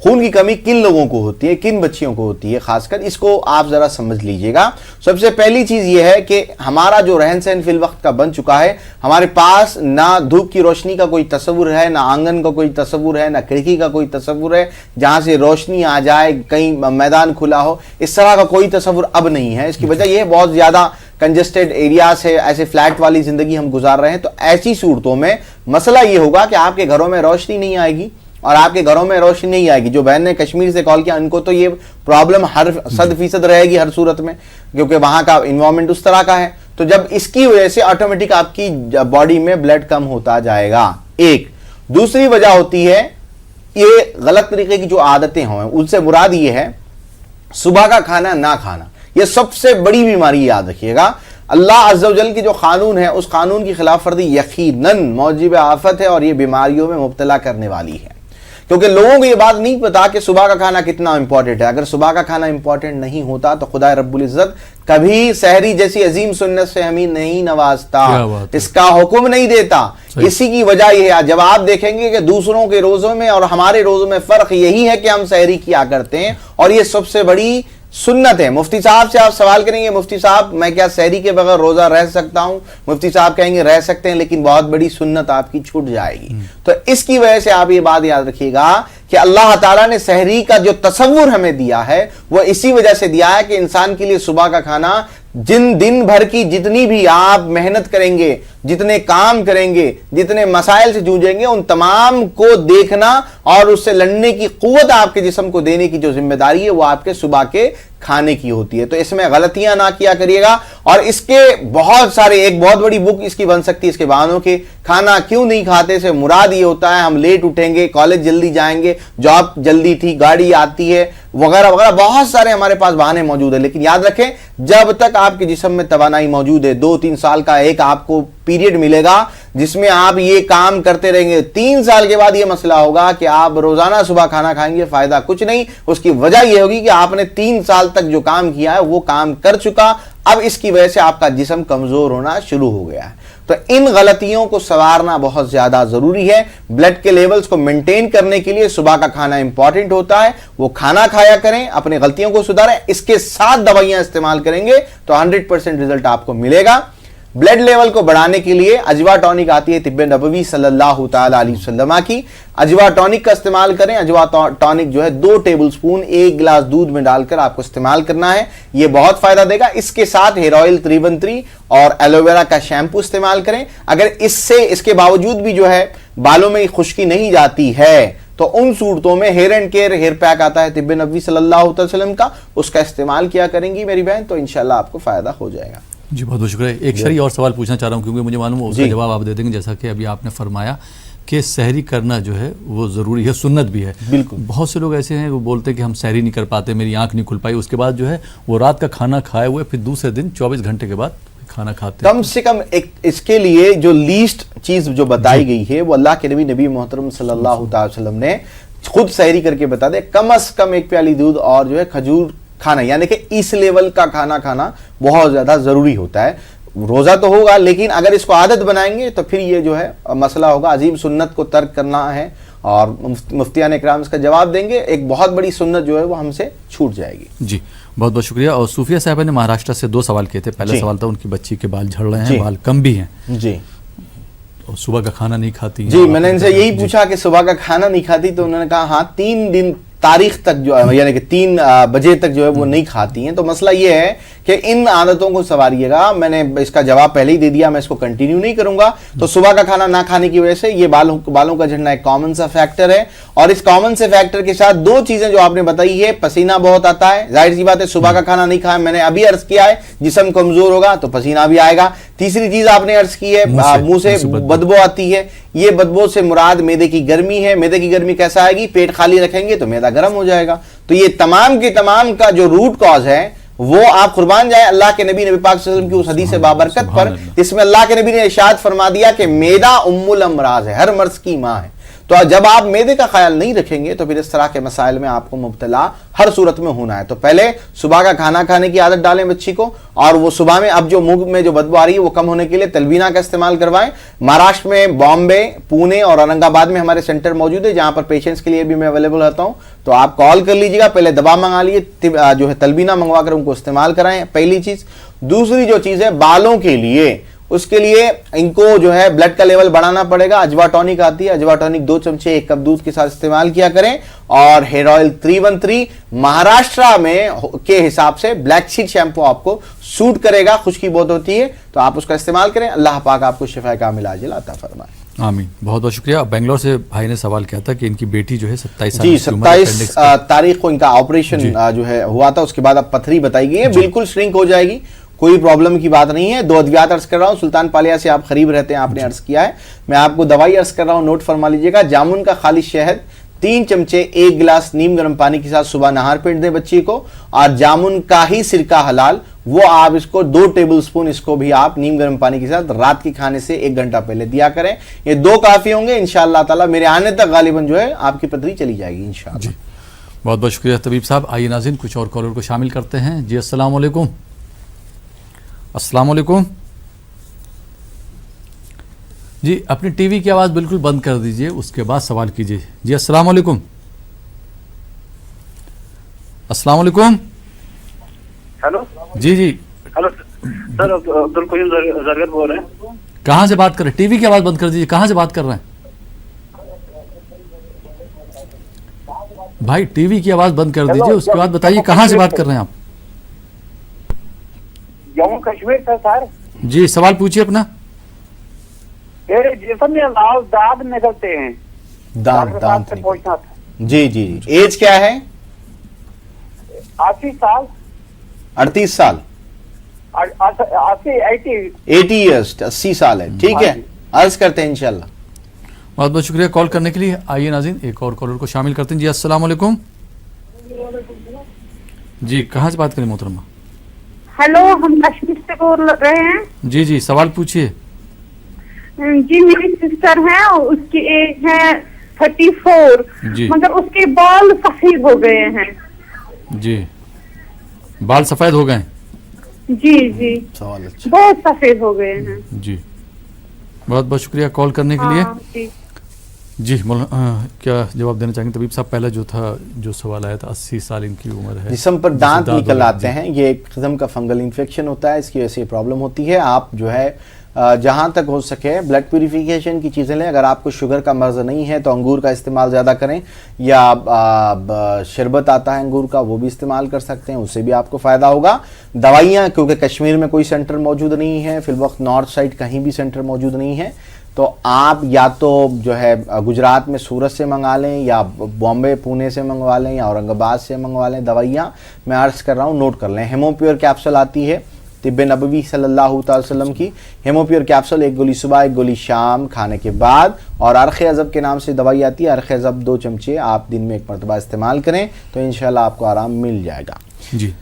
खून की कमी किन लोगों को होती है, किन बच्चियों को होती है, खासकर इसको आप जरा समझ लीजिएगा। सबसे पहली चीज ये है कि हमारा जो रहन सहन फिल वक्त का बन चुका है, हमारे पास ना धूप की रोशनी का कोई तस्वुर है, ना आंगन का कोई तस्वुर है, ना खिड़की का कोई तस्वुर है जहां से रोशनी आ जाए, कहीं मैदान खुला हो, इस तरह का कोई तस्वुर अब नहीं है। इसकी वजह यह बहुत ज्यादा कंजेस्टेड एरियाज है, ऐसे फ्लैट वाली जिंदगी हम गुजार रहे हैं। तो ऐसी सूरतों में मसला ये होगा कि आपके घरों में रोशनी नहीं आएगी, और आपके घरों में रोशनी नहीं आएगी। जो बहन ने कश्मीर से कॉल किया, उनको तो ये प्रॉब्लम हर 100% रहेगी हर सूरत में, क्योंकि वहां का इन्वायरमेंट उस तरह का है। तो जब इसकी वजह से ऑटोमेटिक आपकी बॉडी में ब्लड कम होता जाएगा। एक दूसरी वजह होती है ये गलत तरीके की जो आदतें हों, उनसे मुराद ये है सुबह का खाना ना खाना। यह सबसे बड़ी बीमारी, याद रखिएगा। अल्लाह अज़्ज़ व जल की जो कानून है, उस कानून की खिलाफ वर्जी यकीनन मौजिब आफत है और ये बीमारियों में मुब्तला करने वाली है। क्योंकि लोगों को ये बात नहीं पता कि सुबह का खाना कितना इंपॉर्टेंट है। अगर सुबह का खाना इंपॉर्टेंट नहीं होता तो खुदा रब्बुल इज्जत कभी सहरी जैसी अजीम सुन्नत से हमें नहीं नवाजता, इसका हुक्म नहीं देता। इसी की वजह यह है, जब आप देखेंगे कि दूसरों के रोजों में और हमारे रोजों में फर्क यही है कि हम सहरी किया करते हैं, और ये सबसे बड़ी सुन्नत है। मुफ्ती साहब से आप सवाल करेंगे, मुफ्ती साहब मैं क्या सहरी के बगैर रोजा रह सकता हूं? मुफ्ती साहब कहेंगे रह सकते हैं, लेकिन बहुत बड़ी सुन्नत आपकी छूट जाएगी। तो इसकी वजह से आप ये बात याद रखिएगा कि अल्लाह ताला ने सहरी का जो तसव्वुर हमें दिया है वो इसी वजह से दिया है कि इंसान के लिए सुबह का खाना, जिन दिन भर की जितनी भी आप मेहनत करेंगे, जितने काम करेंगे, जितने मसाइल से जूझेंगे, उन तमाम को देखना और उससे लड़ने की कुव्वत आपके जिस्म को देने की जो जिम्मेदारी है वो आपके सुबह के खाने की होती है। तो इसमें गलतियां ना किया करिएगा। और इसके बहुत सारे, एक बहुत बड़ी बुक इसकी बन सकती है, इसके बहानों के। खाना क्यों नहीं खाते से मुराद ये होता है हम लेट उठेंगे, कॉलेज जल्दी जाएंगे, जॉब जल्दी थी, गाड़ी आती है, वगैरह वगैरह, बहुत सारे हमारे पास बहाने मौजूद है। लेकिन याद रखें, जब तक आपके जिस्म में तवानाई मौजूद है, 2-3 साल का एक आपको पीरियड मिलेगा जिसमें आप ये काम करते रहेंगे। 3 साल के बाद ये मसला होगा कि आप रोजाना सुबह खाना खाएंगे, फायदा कुछ नहीं। उसकी वजह यह होगी कि आपने 3 साल तक जो काम किया है वो काम कर चुका, अब इसकी वजह से आपका जिस्म कमजोर होना शुरू हो गया है। तो इन गलतियों को संवारना बहुत ज्यादा जरूरी है। ब्लड के लेवल्स को मेंटेन करने के लिए सुबह का खाना इंपॉर्टेंट होता है, वो खाना खाया करें, अपनी गलतियों को सुधारें, इसके साथ दवाइयां इस्तेमाल करेंगे तो 100% रिजल्ट आपको मिलेगा। ब्लड लेवल को बढ़ाने के लिए अजवा टॉनिक आती है तिब्बे नबवी सल्लल्लाहु ताला अलैहि वसल्लम की। अजवा टॉनिक का इस्तेमाल करें। अजवा टॉनिक जो है 2 टेबलस्पून 1 गिलास दूध में डालकर आपको इस्तेमाल करना है, ये बहुत फायदा देगा। इसके साथ हेयर ऑयल 313 और एलोवेरा का शैम्पू इस्तेमाल करें। अगर इसके बावजूद भी जो है बालों में खुश्की नहीं जाती है तो उन सूरतों में hair and care hair pack आता है तिब्बे नबवी सल्लल्लाहु अलैहि वसल्लम का, उसका इस्तेमाल किया करेंगी मेरी बहन, तो इंशाल्लाह आपको फायदा हो जाएगा। जी बहुत बहुत शुक्रिया। एक शरी और सवाल पूछना चाह रहा हूँ क्योंकि मुझे मालूम है उसका जवाब आप दे देंगे। जैसा कि अभी आपने फरमाया कि सहरी करना जो है वो ज़रूरी है, सुन्नत भी है। बिल्कुल। बहुत से लोग ऐसे हैं वो बोलते हैं कि हम सहरी नहीं कर पाते, मेरी आंख नहीं खुल पाई, उसके बाद जो है वो रात का खाना खाए हुए फिर दूसरे दिन 24 घंटे के बाद खाना खाते हैं। कम से कम एक इसके लिए जो लीस्ट चीज जो बताई गई है वो अल्लाह के नबी मोहतरम सल्लल्लाहु अलैहि वसल्लम ने खुद सहरी करके बता दे। कम से कम 1 प्याली दूध और जो है खजूर खाना, यानी कि इस लेवल का खाना खाना बहुत ज्यादा जरूरी होता है। रोजा तो होगा लेकिन अगर इसको आदत बनाएंगे तो फिर ये जो है मसला होगा। अजीब सुन्नत को तर्क करना है और मुफ्तियान इकराम इसका जवाब देंगे, एक बहुत बड़ी सुन्नत जो है वो हमसे छूट जाएगी। जी बहुत बहुत शुक्रिया। और सूफिया साहब ने महाराष्ट्र से 2 सवाल किए थे। पहला सवाल था उनकी बच्ची के बाल झड़ रहे हैं, बाल कम भी हैं जी, और सुबह का खाना नहीं खाती जी। मैंने इनसे यही पूछा कि सुबह का खाना नहीं खाती, तो उन्होंने कहा हाँ 3 दिन तारीख तक जो है यानी कि 3 बजे तक जो है वो नहीं खाती हैं। तो मसला ये है कि इन आदतों को संवारिएगा। मैंने इसका जवाब पहले ही दे दिया, मैं इसको कंटिन्यू नहीं करूंगा। तो सुबह का खाना ना खाने की वजह से ये बालों का झड़ना एक कॉमन सा फैक्टर है। और इस कॉमन से फैक्टर के साथ 2 चीजें जो आपने बताई है, पसीना बहुत आता है, जाहिर सी बात है सुबह का खाना नहीं खाया, मैंने अभी अर्ज किया है जिस्म कमजोर होगा तो पसीना भी आएगा। तीसरी चीज आपने अर्ज की है मुंह से बदबू आती है। ये बदबू से मुराद मैदे की गर्मी है। मैदे की गर्मी कैसा आएगी, पेट खाली रखेंगे तो मैदा गर्म हो जाएगा। तो ये तमाम के तमाम का जो रूट कॉज है वो आप कुर्बान जाए अल्लाह के नबी पाक सल्लल्लाहु अलैहि वसल्लम की उस हदीस बाबरकत पर, इसमें अल्लाह के नबी ने इरशाद फरमा दिया कि मैदा उम्मुल अमराज है, हर मर्ज की मां है। तो जब आप मैदे का ख्याल नहीं रखेंगे तो फिर इस तरह के मसाइल में आपको मुब्तला हर सूरत में होना है। तो पहले सुबह का खाना खाने की आदत डालें बच्ची को, और वो सुबह में अब जो मुंह में जो बदबू आ रही है वो कम होने के लिए तलबीना का इस्तेमाल करवाएं। महाराष्ट्र में बॉम्बे, पुणे और औरंगाबाद में हमारे सेंटर मौजूद है जहां पर पेशेंट्स के लिए भी मैं अवेलेबल रहता हूं। तो आप कॉल कर लीजिएगा, पहले दवा मंगा लीजिए, जो है तलबीना मंगवा कर उनको इस्तेमाल कराएं, पहली चीज। दूसरी जो चीज है बालों के लिए, उसके लिए इनको जो है ब्लड का लेवल बढ़ाना पड़ेगा। अजवा टॉनिक आती है, अजवा टॉनिक 2 चमचे 1 कप दूध के साथ इस्तेमाल किया करें। और हेयर ऑयल 313 महाराष्ट्र में के हिसाब से ब्लैक सीड शैम्पू आपको सूट करेगा। खुश्की बहुत होती है तो आप उसका इस्तेमाल करें। अल्लाह पाक आपको शिफा कामिल आजिल अता फरमाए। आमीन। बहुत बहुत शुक्रिया। बेंगलोर से भाई ने सवाल किया था कि इनकी बेटी जो है 27 साल जी 27 तारीख को इनका ऑपरेशन जो है हुआ था, उसके बाद अब पथरी बताई गई है, बिल्कुल श्रिंक हो जाएगी, कोई प्रॉब्लम की बात नहीं है। 2 अद्वियात अर्ज कर रहा हूं, सुल्तान पालिया से आप करीब रहते हैं, आपने अर्ज किया है। मैं आपको दवाई अर्ज कर रहा हूं, नोट फरमा लीजिएगा। जामुन का खाली शहद 3 चमचे 1 गिलास नीम गर्म पानी के साथ सुबह नहार पेट दें बच्ची को। और जामुन का ही सिरका हलाल, वो आप इसको 2 टेबलस्पून इसको भी आप नीम गर्म पानी के साथ रात के खाने से 1 घंटा पहले दिया करें। ये 2 काफी होंगे इंशाअल्लाह ताला। मेरे आने तक गालिबन जो है आपकी पथरी चली जाएगी इंशाअल्लाह। बहुत बहुत शुक्रिया तबीब साहब। आइए नाज़रीन कुछ और कॉलर को शामिल करते हैं। जी अस्सलाम वालेकुम। अस्सलाम वालेकुम जी, अपनी टीवी की आवाज़ बिल्कुल बंद कर दीजिए, उसके बाद सवाल कीजिए। जी अस्सलाम वालेकुम। अस्सलाम वालेकुम। हेलो जी जी हेलो सर, अब्दुल करीम जरगर बोल रहे हैं। कहाँ से बात कर रहे हैं? टीवी की आवाज़ बंद कर दीजिए। कहाँ से बात कर रहे हैं भाई? टीवी की आवाज़ बंद कर दीजिए, उसके बाद बताइए कहाँ से बात कर रहे हैं आप? जम्मू कश्मीर से सर। जी सवाल पूछिए अपना। मेरे जिस्म में लाल दाग निकलते हैं, दांत से पूछना था। जी जी। एज क्या है? 80 साल। 38 साल। 80 ईयर्स, 80 साल है। ठीक है, अर्ज करते हैं इंशाल्लाह। बहुत बहुत शुक्रिया कॉल करने के लिए। आइए नाज़रीन एक और कॉलर को शामिल करते हैं। जी अस्सलाम वालेकुम। जी कहाँ से बात करें मोहतरमा? हेलो, हम कश्मीर से बोल रहे हैं। जी जी सवाल पूछिए। जी मेरी सिस्टर है, उसकी एज है 34, मगर उसके बाल सफेद हो गए हैं। जी बाल सफेद हो गए? जी जी, सवाल अच्छा। बहुत सफेद हो गए हैं। जी, बहुत बहुत शुक्रिया कॉल करने के लिए। हाँ, जी। जी क्या जवाब देना चाहेंगे तबीब साहब? पहला जो था, जो सवाल आया था, 80 साल इनकी उम्र है, जिस्म पर दांत निकल आते जी। हैं, ये एक किस्म का फंगल इन्फेक्शन होता है, इसकी वजह से प्रॉब्लम होती है। आप जो है जहाँ तक हो सके ब्लड प्यूरिफिकेशन की चीज़ें लें। अगर आपको शुगर का मर्ज़ नहीं है तो अंगूर का इस्तेमाल ज़्यादा करें, या शरबत आता है अंगूर का, वो भी इस्तेमाल कर सकते हैं, उससे भी आपको फ़ायदा होगा। दवाइयाँ, क्योंकि कश्मीर में कोई सेंटर मौजूद नहीं है, फिल वक्त नॉर्थ साइड कहीं भी सेंटर मौजूद नहीं है, तो आप या तो जो है गुजरात में सूरत से मंगा लें, या बॉम्बे पुणे से मंगवा लें, या औरंगाबाद से मंगवा लें दवाइयाँ। मैं अर्ज़ कर रहा हूँ, नोट कर लें। हेमोप्योर कैप्सूल आती है तिब्बे नबवी सल्लल्लाहु अलैहि वसल्लम की, हेमोप्योर कैप्सूल, 1 गोली सुबह 1 गोली शाम खाने के बाद। और अर्क़ अज़ब के नाम से दवाई आती है, अर्क़ अज़ब 2 चमचे आप दिन में 1 मरतबा इस्तेमाल करें तो इंशाल्लाह आपको आराम मिल जाएगा। जी,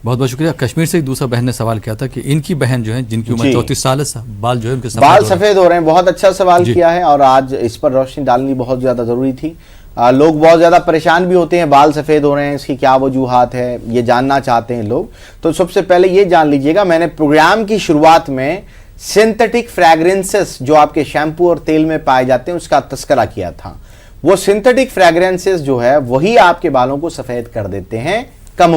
बहुत बहुत शुक्रिया। कश्मीर से एक दूसरा बहन ने सवाल किया था कि इनकी बहन जो है, जिनकी उम्र 34 साल है, बाल जो है उनके बाल सफ़ेद हो रहे हैं। बहुत अच्छा सवाल किया है और आज इस पर रोशनी डालनी बहुत ज़्यादा ज़रूरी थी। लोग बहुत ज़्यादा परेशान भी होते हैं, बाल सफ़ेद हो रहे हैं, इसकी क्या वजूहात है, ये जानना चाहते हैं लोग। तो सबसे पहले ये जान लीजिएगा, मैंने प्रोग्राम की शुरुआत में सिंथेटिक फ्रैग्रेंसेस जो आपके शैम्पू और तेल में पाए जाते हैं उसका तस्करा किया था। वो सिंथेटिक फ्रैग्रेंसेस जो है वही आपके बालों को सफ़ेद कर देते हैं, कम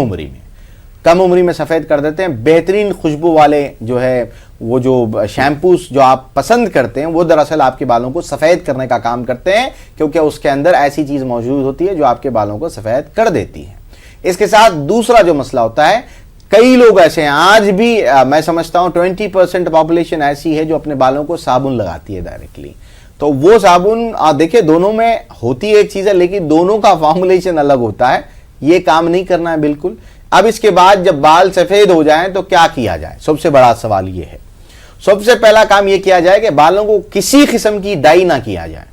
उम्री में सफ़ेद कर देते हैं। बेहतरीन खुशबू वाले जो है वो जो शैम्पूस जो आप पसंद करते हैं वो दरअसल आपके बालों को सफ़ेद करने का काम करते हैं, क्योंकि उसके अंदर ऐसी चीज़ मौजूद होती है जो आपके बालों को सफ़ेद कर देती है। इसके साथ दूसरा जो मसला होता है, कई लोग ऐसे हैं, आज भी मैं समझता हूँ 20% पॉपुलेशन ऐसी है जो अपने बालों को साबुन लगाती है डायरेक्टली। तो वो साबुन देखिए, दोनों में होती एक चीज़ है, लेकिन दोनों का फॉर्मुलेशन अलग होता है। ये काम नहीं करना है बिल्कुल। अब इसके बाद जब बाल सफ़ेद हो जाएं तो क्या किया जाए? सबसे बड़ा सवाल ये है। सबसे पहला काम ये किया जाए कि बालों को किसी किस्म की डाई ना किया जाए।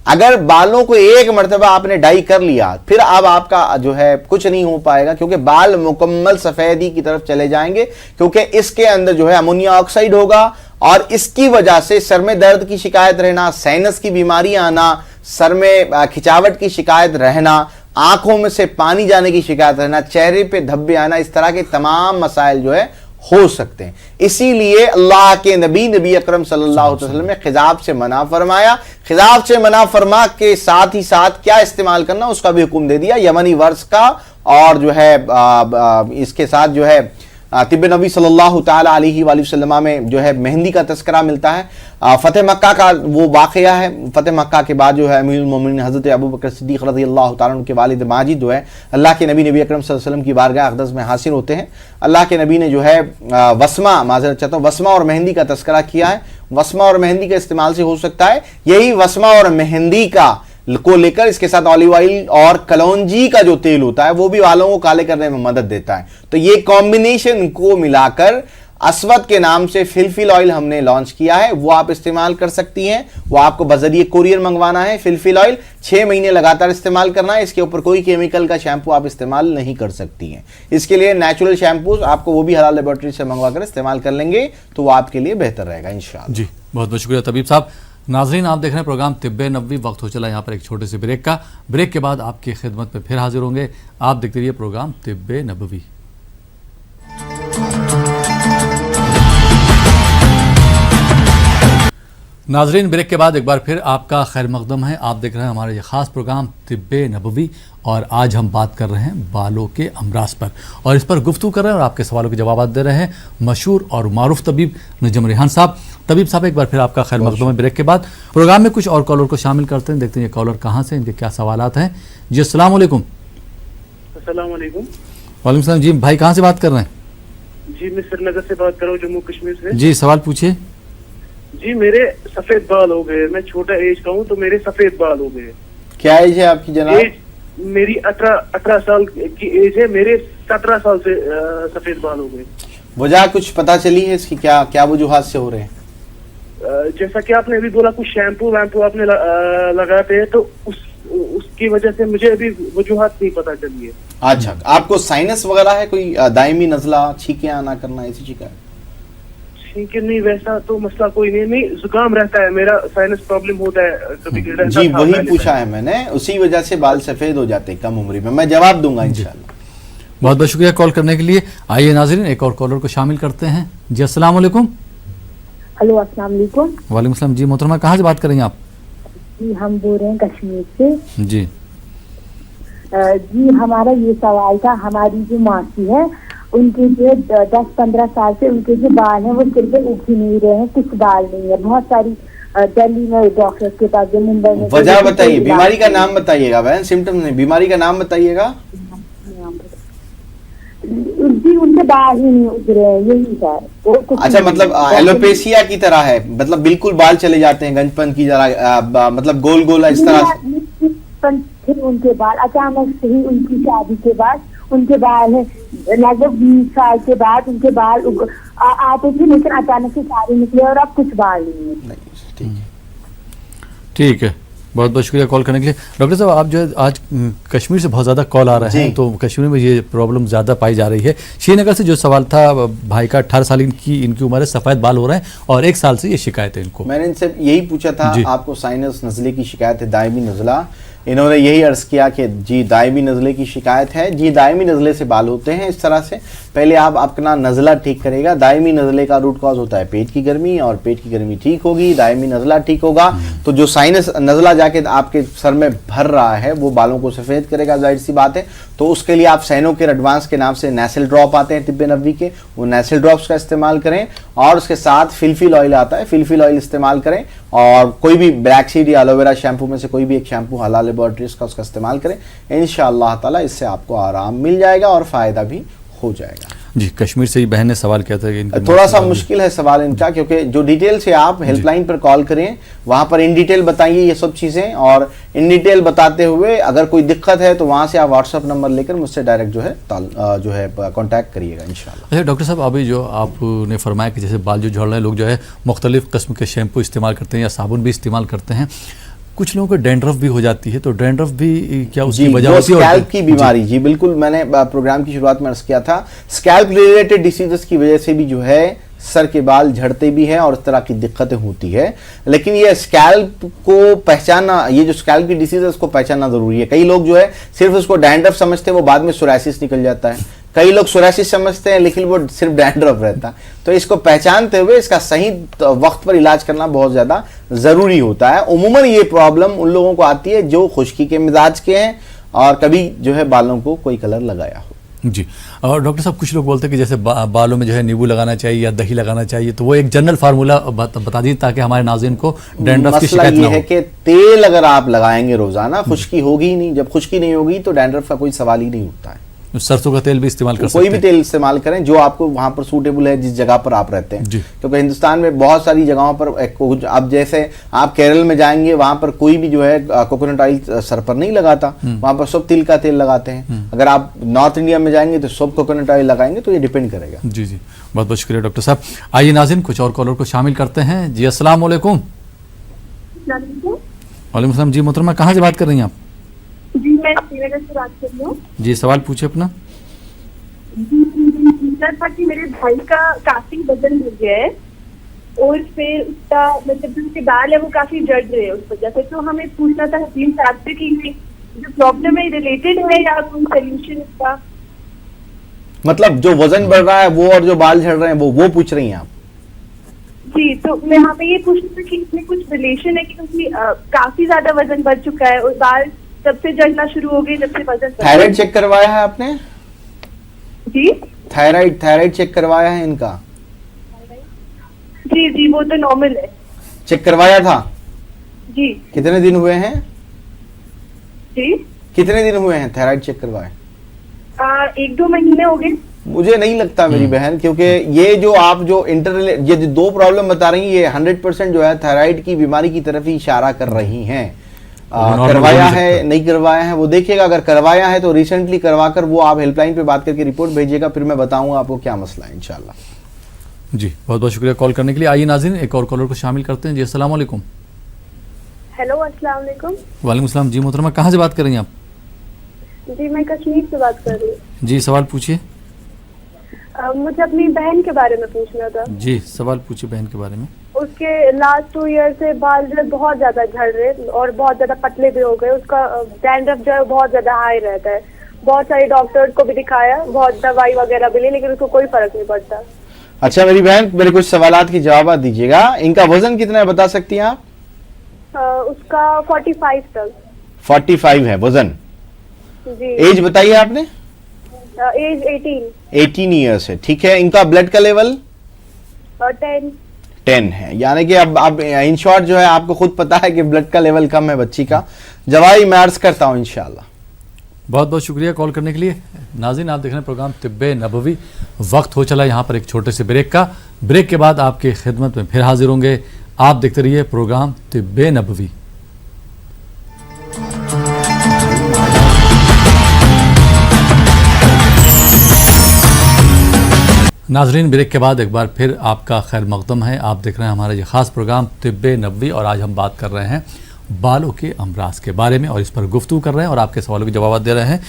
अगर बालों को एक मरतबा आपने डाई कर लिया, फिर अब आपका जो है कुछ नहीं हो पाएगा, क्योंकि बाल मुकम्मल सफ़ेदी की तरफ चले जाएंगे, क्योंकि इसके अंदर जो है अमोनिया ऑक्साइड होगा और इसकी वजह से सर में दर्द की शिकायत रहना, साइनस की बीमारी आना, सर में खिंचावट की शिकायत रहना, आंखों में से पानी जाने की शिकायत रहना, चेहरे पे धब्बे आना, इस तरह के तमाम मसाइल जो है हो सकते हैं। इसीलिए अल्लाह के नबी अकरम सल्लल्लाहु अलैहि वसल्लम ने खिजाब से मना फरमाया। खिजाब से मना फरमा के साथ ही साथ क्या इस्तेमाल करना उसका भी हुक्म दे दिया, यमनी वर्स का, और जो है इसके साथ जो है तिब्बे नबी सल्लल्लाहु ताला अलैहि वसल्लम में जो है मेहंदी का तस्करा मिलता है। फतेह मक्का का वो वाक़या है। फतेह मक्का के बाद जो है अमीरुल मोमिनीन हज़रत अबू बकर सिद्दीक़ रज़ियल्लाहु ताला अन्हु के वालिद माजिद जो है अल्लाह के नबी अकरम सल्लल्लाहु अलैहि वसल्लम की बारगाह अक़दस में हासिल होते हैं। अल्लाह के नबी ने जो है वस्मा और मेहंदी का तस्करा किया है। वस्मा और मेहंदी का इस्तेमाल से हो सकता है, यही वस्मा और मेहंदी का को लेकर इसके साथ ऑलिव ऑयल और कलौंजी का जो तेल होता है वो भी बालों को काले करने में मदद देता है। तो ये कॉम्बिनेशन को मिलाकर अस्वद के नाम से फिलफिल ऑयल हमने लॉन्च किया है, वो आप इस्तेमाल कर सकती हैं। वो आपको बजरिए कुरियर मंगवाना है। फिलफिल ऑयल 6 महीने लगातार इस्तेमाल करना है। इसके ऊपर कोई केमिकल का शैम्पू आप इस्तेमाल नहीं कर सकती हैं। इसके लिए नेचुरल शैम्पूज आपको वो भी हलाल लेबोरेटरी से मंगवा कर इस्तेमाल कर लेंगे तो वो आपके लिए बेहतर रहेगा इंशाअल्लाह। जी, बहुत बहुत शुक्रिया तबीब साहब। नाज़रीन, आप देख रहे हैं प्रोग्राम तिब्बे नबवी। वक्त हो चला यहाँ पर एक छोटे से ब्रेक का। ब्रेक के बाद आपकी खिदमत में फिर हाजिर होंगे। आप देखते रहिए प्रोग्राम तिब्बे नबवी। नाज़रीन, ब्रेक के बाद एक बार फिर आपका खैर मकदम है। आप देख रहे हैं हमारा ये ख़ास प्रोग्राम तिब्बे नबवी और आज हम बात कर रहे हैं बालों के अमराज पर और इस पर गुफ्तगू कर रहे हैं और आपके सवालों के जवाब दे रहे हैं मशहूर और मारूफ तबीब नजम रेहान साहब। तबीब साहब, एक बार फिर आपका खैर मकदम है। ब्रेक के बाद प्रोग्राम में कुछ और कॉलर को शामिल करते हैं, देखते हैं ये कॉलर कहाँ से, इनके क्या सवालात हैं। जी अस्सलाम वालेकुम। वालेकुम सलाम। जी भाई, कहाँ से बात कर रहे हैं? जी मैं श्रीनगर से बात कर रहा हूँ, जम्मू कश्मीर से। जी सवाल पूछिए। जी मेरे सफेद बाल हो गए, मैं छोटा एज का हूँ तो मेरे सफेद बाल हो गए। क्या एज है आपकी जनाब? एज मेरी 18 साल की एज है। मेरे 17 साल से सफेद बाल हो गए। वजह कुछ पता चली है इसकी? क्या वजूहात से हो रहे हैं? जैसा कि आपने अभी बोला कुछ शैम्पू वैम्पू आपने लगाते हैं तो उसकी वजह से मुझे अभी वजूहात नहीं पता चली है। अच्छा, आपको साइनस वगैरह है कोई? दायमी नजला, छींके आना करना, ऐसी शिकायत? छींके नहीं, वैसा तो मसला कोई नहीं, जुकाम रहता है, मेरा साइनस प्रॉब्लम होता है कभी। जी वही पूछा है मैंने, उसी वजह से बाल सफेद हो जाते हैं कम उम्र में। मैं जवाब दूंगा इंशाल्लाह। बहुत बहुत शुक्रिया कॉल करने के लिए। आइए नाज़रीन एक और कॉलर को शामिल करते हैं। जी अस्सलाम वालेकुम। हेलो अस्सलाम वालेकुम। वालेकुम सलाम। जी मोहतरमा कहाँ से बात कर रही हैं आप? जी हम बोल रहे हैं कश्मीर से। जी जी हमारा ये सवाल था, हमारी जो मासी है उनके जो 10-15 साल से उनके जो बाल हैं वो सिर पे उग ही नहीं रहे हैं, कुछ बाल नहीं है। बहुत सारी दिल्ली में डॉक्टर के पास, जो मुंबई में। वजह बताइए, बीमारी का नाम बताइएगा बहन, सिम्टम नहीं, बीमारी का नाम बताइएगा। जी उनके बाल ही नहीं उग रहे हैं, यही था। अच्छा, मतलब एलोपेशिया की तरह है, मतलब बिल्कुल बाल चले जाते हैं गंजपन की तरह, मतलब गोल गोल इस तरह। फिर उनके बाल अचानक से ही उनकी शादी के बाद उनके बाल है लगभग 20 साल के बाद उनके बाल आते थे, लेकिन अचानक से सारे निकले और अब कुछ बाल नहीं है। ठीक है, बहुत बहुत शुक्रिया कॉल करने के लिए। डॉक्टर साहब आप जो है आज कश्मीर से बहुत ज़्यादा कॉल आ रहे हैं, तो कश्मीर में ये प्रॉब्लम ज़्यादा पाई जा रही है। श्रीनगर से जो सवाल था भाई का, 18 साल इनकी उम्र है, सफ़ेद बाल हो रहे हैं और 1 साल से ये शिकायत है इनको। मैंने इनसे यही पूछा था, आपको साइनस नज़ले की शिकायत है, दायमी नज़ला। इन्होंने यही अर्ज़ किया कि जी दायमी नज़ले की शिकायत है। जी दायमी नज़ले से बाल होते हैं इस तरह से। पहले आप अपना नज़ला ठीक करेगा। दायमी नज़ले का रूट कॉज होता है पेट की गर्मी, और पेट की गर्मी ठीक होगी, दायमी नज़ला ठीक होगा, तो जो साइनस नज़ला जाके आपके सर में भर रहा है वो बालों को सफ़ेद करेगा, जाहिर सी बात है। तो उसके लिए आप सैनोकेयर एडवांस के नाम से नेसल ड्रॉप आते हैं तिब्बे नबवी के, वो नेसल ड्रॉप्स का इस्तेमाल करें, और उसके साथ फिलफिल ऑयल आता है, फिलफिल ऑयल इस्तेमाल करें, और कोई भी ब्लैक सीड या एलोवेरा शैम्पू में से कोई भी एक शैम्पू हलाल लेबोरेटरीज का उसका इस्तेमाल करें। इंशाअल्लाह ताला इससे आपको आराम मिल जाएगा और फ़ायदा भी हो जाएगा। जी कश्मीर से ही बहन ने सवाल किया था कि थोड़ा सा मुश्किल है सवाल इनका, क्योंकि जो डिटेल से आप हेल्पलाइन पर कॉल करें, वहां पर इन डिटेल बताइए ये सब चीज़ें, और इन डिटेल बताते हुए अगर कोई दिक्कत है तो वहां से आप व्हाट्सअप नंबर लेकर मुझसे डायरेक्ट जो है कांटेक्ट करिएगा इंशाल्लाह। अच्छा डॉक्टर साहब, अभी जो आपने फरमाया कि जैसे बाल जो झड़ रहे हैं, लोग जो है मुख्तलिफ किस्म के शैम्पू इस्तेमाल करते हैं या साबुन भी इस्तेमाल करते हैं, कुछ लोगों को डैंड्रफ भी हो जाती है, तो डैंड्रफ भी क्या उसकी वजह होती है? स्कैल्प की बीमारी, जी बिल्कुल, मैंने प्रोग्राम की शुरुआत में अर्ज किया था, स्कैल्प रिलेटेड डिसीजेस की वजह से भी जो है सर के बाल झड़ते भी हैं और इस तरह की दिक्कतें होती है। लेकिन ये स्कैल्प को पहचानना, ये जो स्कैल्प की डिसीज है उसको पहचानना जरूरी है। कई लोग जो है सिर्फ उसको डैंड्रफ समझते हैं, वो बाद में सोरासिस निकल जाता है। कई लोग सोरासिस समझते हैं लेकिन वो सिर्फ डैंड्रफ रहता है। तो इसको पहचानते हुए इसका सही वक्त पर इलाज करना बहुत ज़्यादा ज़रूरी होता है। उमूमन ये प्रॉब्लम उन लोगों को आती है जो खुश्की के मिजाज के हैं और कभी जो है बालों को कोई कलर लगाया हो। जी, और डॉक्टर साहब कुछ लोग बोलते हैं कि जैसे बालों में जो है नींबू लगाना चाहिए या दही लगाना चाहिए, तो वो एक जनरल फार्मूला बता दीजिए ताकि हमारे नाज़रीन को डैंड्रफ की शिकायत ना हो। मसला ये है कि तेल अगर आप लगाएंगे रोजाना, खुश्की होगी ही नहीं। जब खुश्की नहीं होगी तो डैंड्रफ का कोई सवाल ही नहीं उठता है। सरसों का तेल भी इस्तेमाल कर सकते हैं, कोई भी तेल इस्तेमाल करें जो आपको वहां पर सूटेबल है, जिस जगह पर आप रहते हैं। क्योंकि हिंदुस्तान में बहुत सारी जगहों पर, अब जैसे आप केरल में जाएंगे वहां पर कोई भी जो है कोकोनट ऑयल सर पर नहीं लगाता, वहां पर सब तिल का तेल लगाते हैं। अगर आप नॉर्थ इंडिया में जाएंगे तो सब कोकोनट ऑयल लगाएंगे, तो ये डिपेंड करेगा। जी जी, बहुत बहुत शुक्रिया डॉक्टर साहब। आइए नाज़रीन कुछ और कॉलर को शामिल करते हैं। जी अस्सलाम वालेकुम। वालेकुम सलाम। जी मोहतरमा कहाँ से बात कर रही हैं आप? जी मैं श्रीनगर से बात कर रही हूँ। जी सवाल पूछे अपना। सर था कि मेरे भाई का काफी वजन बढ़ गया है और फिर उसका मतलब जो उसके बाल है वो काफी जड़ रहे हैं उस वजह से। तो हमें पूछना था हकीम साहब से कि जो प्रॉब्लम है रिलेटेड है या कोई सोल्यूशन इसका? मतलब जो वजन बढ़ रहा है वो और जो बाल झड़ रहे हैं वो पूछ रही हैं आप? जी, तो मैं यहाँ पे ये पूछना था कि इसमें कुछ रिलेशन है कि क्योंकि काफी ज्यादा वजन बढ़ चुका है और बाल जब से झड़ना शुरू हो गए जब से वजन। थायराइड चेक करवाया है आपने? जी थायराइड चेक करवाया है इनका? जी जी वो तो नॉर्मल है। चेक करवाया था? जी। कितने दिन हुए हैं? जी कितने दिन हुए हैं थायराइड चेक करवाए? 1-2 महीने हो गए। मुझे नहीं लगता मेरी बहन, क्योंकि ये जो आप जो ये जो 2 प्रॉब्लम बता रही हैं ये 100% जो है थायराइड की बीमारी की तरफ ही इशारा कर रही हैं। करवाया है नहीं करवाया है वो देखिएगा। अगर करवाया है तो रिसेंटली करवाकर वो आप हेल्पलाइन पे बात करके रिपोर्ट भेजिएगा, फिर मैं बताऊंगा आपको क्या मसला है इंशाल्लाह। जी बहुत बहुत शुक्रिया कॉल करने के लिए। आइए नाज़रीन एक और कॉलर को शामिल करते हैं। जी अस्सलाम वालेकुम। हेलो अस्सलाम वालेकुम। वालेकुम सलाम। जी मोहतरमा कहाँ से बात कर रही हैं आप? जी मैं कश्मीर से बात कर रही हूँ। जी सवाल पूछिए। मुझे अपनी बहन के बारे में पूछना था। जी सवाल पूछिए बहन के बारे में। उसके लास्ट 2 ईयर से बाल जो है बहुत ज्यादा झड़ रहे और बहुत ज्यादा पतले भी हो गए। उसका डैंड्रफ जो है बहुत ज्यादा हाई रहता है बहुत सारे डॉक्टर्स को भी दिखाया, बहुत दवाई वगैरह भी ली, लेकिन उसको कोई फर्क नहीं पड़ता। अच्छा मेरी बहन, मेरे कुछ सवालात के जवाब दीजिएगा। इनका वजन कितना है बता सकती हैं आप? उसका 45 तक। 45 है वजन जी। एज बताइए आपने? एज 18 ईयर्स है। ठीक है, इनका ब्लड का लेवल 10 है, यानी कि अब इन शॉर्ट जो है आपको खुद पता है कि ब्लड का लेवल कम है बच्ची का। जवाई मैं अर्ज करता हूं इंशाल्लाह। बहुत बहुत शुक्रिया कॉल करने के लिए। नाज़रीन, आप देख रहे हैं प्रोग्राम तिब्बे नबवी। वक्त हो चला यहाँ पर एक छोटे से ब्रेक का। ब्रेक के बाद आपकी खिदमत में फिर हाजिर होंगे। आप देखते रहिए प्रोग्राम तिब्बे नबवी। नाजरीन, ब्रेक के बाद एक बार फिर आपका खैर मकदम है। आप देख रहे हैं हमारा ये खास प्रोग्राम तिब्बे नबवी और आज हम बात कर रहे हैं बालों के अमराज के बारे में और इस पर गुफ्तगू कर रहे हैं और आपके सवालों के जवाब दे रहे हैं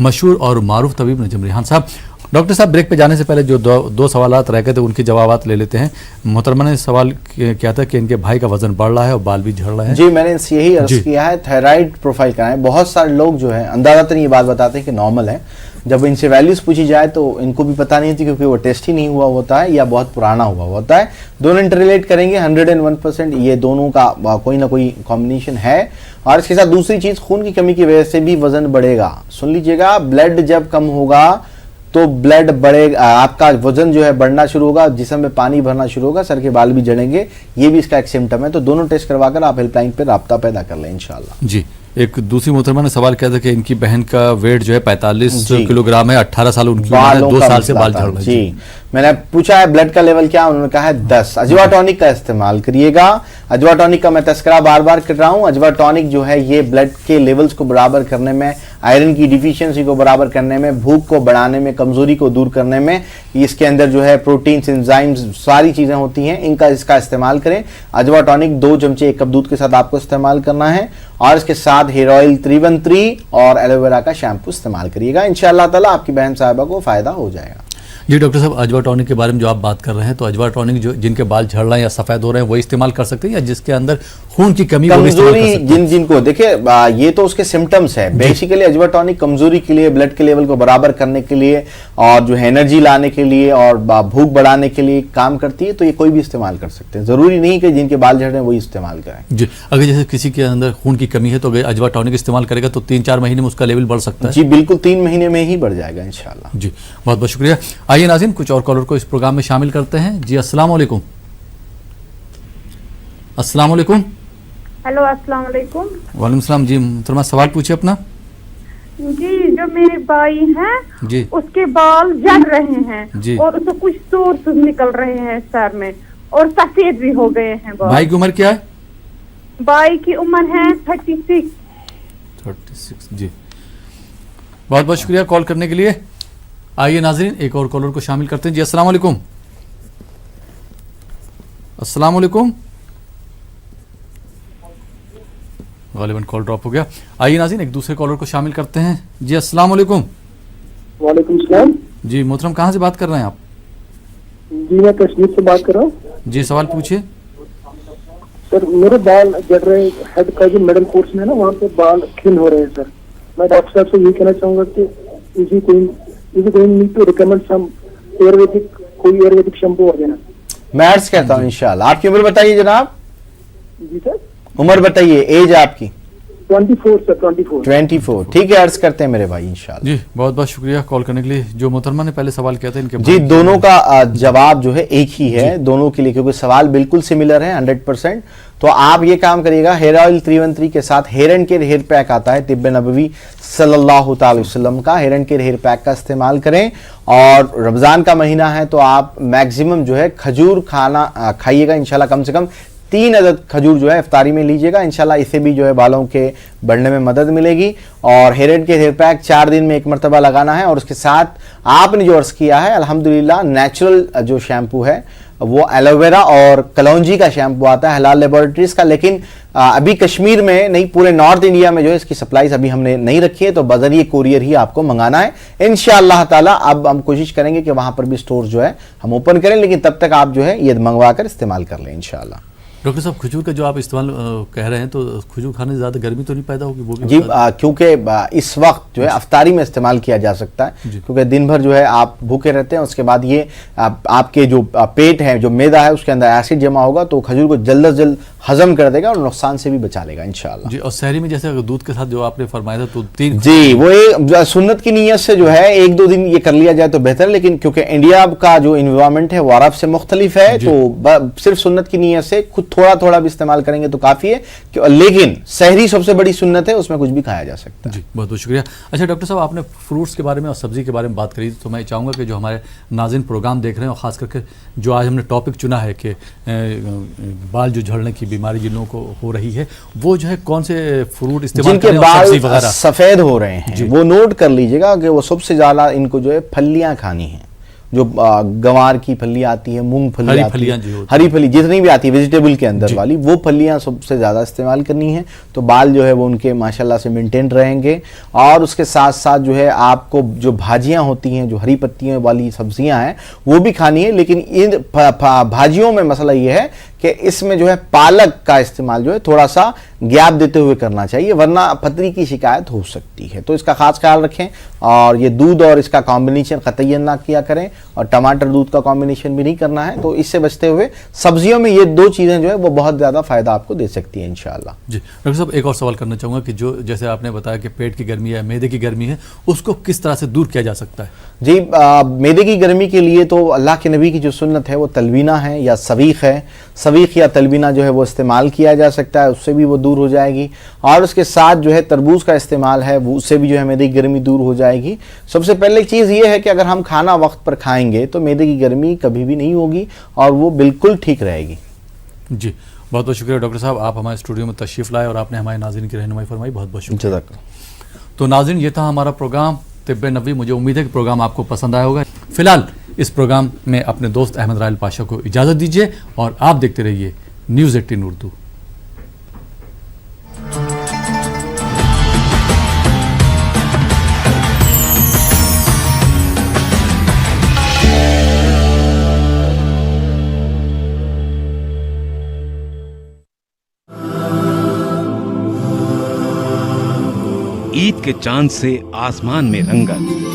मशहूर और मारूफ तबीब नजम रिहान साहब। डॉक्टर साहब, ब्रेक पे जाने से पहले जो दो सवालात रह गए थे उनके जवाब ले लेते हैं। मोहतरमा ने सवाल किया था कि इनके भाई का वजन बढ़ रहा है और बाल भी झड़ रहे हैं। जी, मैंने इनसे यही अर्ज किया है, थायराइड प्रोफाइल का है। बहुत सारे लोग जो है अंदाज़तन ये बात बताते हैं कि नॉर्मल है। जब इनसे वैल्यूज पूछी जाए तो इनको भी पता नहीं होती, क्योंकि वो टेस्ट ही नहीं हुआ होता है या बहुत पुराना हुआ होता है। दोनों इंटररिलेट करेंगे 101%, ये दोनों का कोई ना कोई कॉम्बिनेशन है। और इसके साथ दूसरी चीज, खून की कमी की वजह से भी वजन बढ़ेगा। सुन लीजिएगा, ब्लड जब कम होगा तो ब्लड बढ़ेगा, आपका वजन जो है बढ़ना शुरू होगा, जिस्म में पानी भरना शुरू होगा, सर के बाल भी झड़ेंगे। ये भी इसका एक सिम्टम है। तो दोनों टेस्ट करवाकर आप हेल्पलाइन पे राब्ता पैदा कर लें इंशाल्लाह। जी, एक दूसरी मोहतरमा ने सवाल किया था कि इनकी बहन का वेट जो है 45 किलोग्राम है, 18 साल उनकी उम्र है, 2 साल से बाल झड़ रहे हैं। जी, मैंने पूछा है ब्लड का लेवल क्या, उन्होंने कहा है 10। अजवा टॉनिक का इस्तेमाल करिएगा। अजवा टॉनिक का मैं तस्करा बार बार कर रहा हूँ। अजवा टॉनिक जो है ये ब्लड के लेवल्स को बराबर करने में, आयरन की डिफिशियंसी को बराबर करने में, भूख को बढ़ाने में, कमजोरी को दूर करने में, इसके अंदर जो है प्रोटीन्स, एंजाइम्स, सारी चीजें होती हैं, इसका इस्तेमाल करें। अजवा टॉनिक 2 चमचे 1 कप दूध के साथ आपको इस्तेमाल करना है और इसके साथ हेयर ऑयल 313 और एलोवेरा का शैम्पू इस्तेमाल करिएगा। इंशाअल्लाह ताला आपकी बहन साहिबा को फायदा हो जाएगा। जी डॉक्टर साहब, अजवा टॉनिक के बारे में जो आप बात कर रहे हैं, तो अजवा टॉनिक जो जिनके बाल झड़ रहे हैं या सफेद हो रहे हैं वो इस्तेमाल कर सकते हैं, या जिसके अंदर खून की कमी, कमजोरी जिनको देखिए, ये तो उसके सिम्टम्स है। बेसिकली अजवा टॉनिक कमजोरी के लिए, ब्लड के लेवल को बराबर करने के लिए और जो है एनर्जी लाने के लिए और भूख बढ़ाने के लिए काम करती है। तो ये कोई भी इस्तेमाल कर सकते हैं, जरूरी नहीं कि जिनके बाल झड़ रहे हैं वही इस्तेमाल करें। जी, अगर जैसे किसी के अंदर खून की कमी है तो अजवा टॉनिक इस्तेमाल करेगा तो 3-4 महीने में उसका लेवल बढ़ सकता है। जी बिल्कुल, 3 महीने में ही बढ़ जाएगा इंशाल्लाह। जी, बहुत बहुत शुक्रिया। आइए नाज़रीन, कुछ और कॉलर को इस प्रोग्राम में शामिल करते हैं। जी, अस्सलाम वालेकुम। अस्सलाम वालेकुम। हेलो, अस्सलाम वालेकुम। वालेकुम सलाम। जी मोहतरमा, सवाल पूछिए अपना। जी, जो मेरे भाई हैं जी, उसके बाल झड़ रहे हैं जी, और उसको कुछ सोर्स निकल रहे हैं सर में और सफेद भी हो गए हैं बाल। भाई की उम्र क्या है? भाई की उम्र है 36। जी, बहुत बहुत शुक्रिया कॉल करने के लिए। आइए नाज़रीन, एक और कॉलर को शामिल करते हैं। जी, अस्सलाम वालेकुम। अस्सलाम वालेकुम। गालिबन कॉल ड्रॉप हो गया। आइए नाज़रीन, एक दूसरे कॉलर को शामिल करते हैं। जी, अस्सलाम वालेकुम। वालेकुम सलाम। जी मोहतरम, कहाँ से बात कर रहे हैं आप? जी, मैं कश्मीर से बात कर रहा हूँ। जी, सवाल पूछिए। सर, मेरे बाल झड़ रहे हैं, हेड का जो मिडिल कोर्स में है ना, वहाँ पे बाल थिन हो रहे हैं सर। मैं डॉक्टर साहब से ये कहना चाहूंगा कि इसी कोई need to recommend some ayurvedic shampoo वगैरह। मैं अर्ज कहता हूँ इंशाल्लाह। आपकी उम्र बताइए जनाब। जी सर, उम्र बताइए, एज आपकी? 24 सर, 24। ठीक है, अर्ज करते हैं मेरे भाई इंशाल्लाह। जी, बहुत बहुत शुक्रिया कॉल करने के लिए। जो मोहतरमा ने पहले सवाल किया था इनके जी, दोनों का जवाब जो है एक ही है दोनों के लिए, क्योंकि सवाल बिल्कुल सिमिलर है 100%। तो आप ये काम करिएगा, हेयर ऑयल 313 के साथ hair and care hair pack आता है तिब्बे नबवी सल्लल्लाहु अलैहि वसल्लम का, hair and care hair pack का इस्तेमाल करें। और रमजान का महीना है तो आप मैक्सिमम जो है खजूर खाना खाइएगा इंशाल्लाह। कम से कम 3 अदद खजूर जो है इफ्तारी में लीजिएगा इंशाल्लाह। इससे भी जो है बालों के बढ़ने में मदद मिलेगी। और hair and care hair pack 4 दिन में 1 मरतबा लगाना है। और उसके साथ आपने जो अर्ज किया है, अल्हम्दुलिल्लाह नेचुरल जो शैम्पू है वो एलोवेरा और कलौंजी का शैम्पू आता है हलाल लेबोरेटरीज का। लेकिन अभी कश्मीर में नहीं, पूरे नॉर्थ इंडिया में जो है इसकी सप्लाईज अभी हमने नहीं रखी है, तो बजरिए कोरियर ही आपको मंगाना है इंशाअल्लाह ताला। अब हम कोशिश करेंगे कि वहां पर भी स्टोर जो है हम ओपन करें, लेकिन तब तक आप जो है ये मंगवा कर इस्तेमाल कर लें इंशाअल्लाह। डॉक्टर साहब, खजूर का जो आप इस्तेमाल कह रहे हैं, तो खजूर खाने से ज़्यादा गर्मी तो नहीं पैदा होगी? वो भी जी, क्योंकि इस वक्त जो है अफ्तारी में इस्तेमाल किया जा सकता है, क्योंकि दिन भर जो है आप भूखे रहते हैं, उसके बाद ये आपके जो पेट है, जो मैदा है, उसके अंदर एसिड जमा होगा, तो खजूर को जल्द से जल्द हजम कर देगा और नुकसान से भी बचा लेगा इंशाल्लाह। जी, और सहरी में जैसे दूध के साथ जो आपने फरमाया था, तो 3 जी, वो एक सुन्नत की नीयत से जो है 1-2 दिन ये कर लिया जाए तो बेहतर, लेकिन क्योंकि इंडिया का जो इन्वायरमेंट है वो अरब से मुख्तलिफ है, तो सिर्फ सुन्नत की नीयत से खुद थोड़ा थोड़ा भी इस्तेमाल करेंगे तो काफ़ी है, लेकिन सहरी सबसे बड़ी सुन्नत है, उसमें कुछ भी खाया जा सकता है। जी, बहुत बहुत शुक्रिया। अच्छा डॉक्टर साहब, आपने फ्रूट्स के बारे में और सब्जी के बारे में बात करी, तो मैं चाहूँगा कि जो हमारे नाज़रीन प्रोग्राम देख रहे हैं, और ख़ास करके जो आज हमने टॉपिक चुना है कि बाल जो झड़ने की बीमारी जिन लोगों को हो रही है, वो जो है कौन से फ्रूट इस्तेमाल करें, जिनके सब्जी बाल वगैरह सफ़ेद हो रहे हैं, वो नोट कर लीजिएगा कि वो सबसे ज़्यादा इनको जो है फलियाँ खानी है। जो गंवार की फलियाँ आती है, मूंगफली हरी आती फलियाँ है, हरी फली जितनी भी आती है वेजिटेबल के अंदर वाली, वो फलियाँ सबसे ज़्यादा इस्तेमाल करनी है, तो बाल जो है वो उनके माशाल्लाह से मेंटेन रहेंगे। और उसके साथ साथ जो है आपको जो भाजियाँ होती हैं, जो हरी पत्तियों वाली सब्जियाँ हैं, वो भी खानी है, लेकिन इन भाजियों में मसला ये है कि इसमें जो है पालक का इस्तेमाल जो है थोड़ा सा गैप देते हुए करना चाहिए, वरना पथरी की शिकायत हो सकती है, तो इसका खास ख्याल रखें। और ये दूध और इसका कॉम्बिनेशन कतईयन ना किया करें, और टमाटर दूध का कॉम्बिनेशन भी नहीं करना है, तो इससे बचते हुए सब्जियों में ये 2 चीज़ें जो है वो बहुत ज़्यादा फ़ायदा आपको दे सकती है इंशाअल्लाह। जी डॉक्टर साहब, एक और सवाल करना चाहूँगा कि जो जैसे आपने बताया कि पेट की गर्मी है, मैदे की गर्मी है, उसको किस तरह से दूर किया जा सकता है? जी, मैदे की गर्मी के लिए तो अल्लाह के नबी की जो सुन्नत है वो तलवीना है या सवीख है, सवीख या तलवीना जो है वो इस्तेमाल किया जा सकता है, उससे भी वो दूर हो जाएगी। और उसके साथ जो है तरबूज का इस्तेमाल है, वो उससे भी जो है मैदे की गर्मी दूर हो जाएगी। सबसे पहले चीज़ ये है कि अगर हम खाना वक्त पर खाएंगे तो मैदे की गर्मी कभी भी नहीं होगी और वो बिल्कुल ठीक रहेगी। जी, बहुत बहुत शुक्रिया डॉक्टर साहब, आप हमारे स्टूडियो में तशरीफ़ लाए और आपने हमारे नाज़रीन की रहनुमाई फरमाई, बहुत बहुत शुक्रिया। तो नाज़रीन, ये था हमारा प्रोग्राम तिब्बे नबवी। मुझे उम्मीद है कि प्रोग्राम आपको पसंद आया होगा। फिलहाल इस प्रोग्राम में अपने दोस्त अहमद राहिल पाशा को इजाज़त दीजिए और आप देखते रहिए न्यूज़ 18 उर्दू। ईद के चांद से आसमान में रंगत,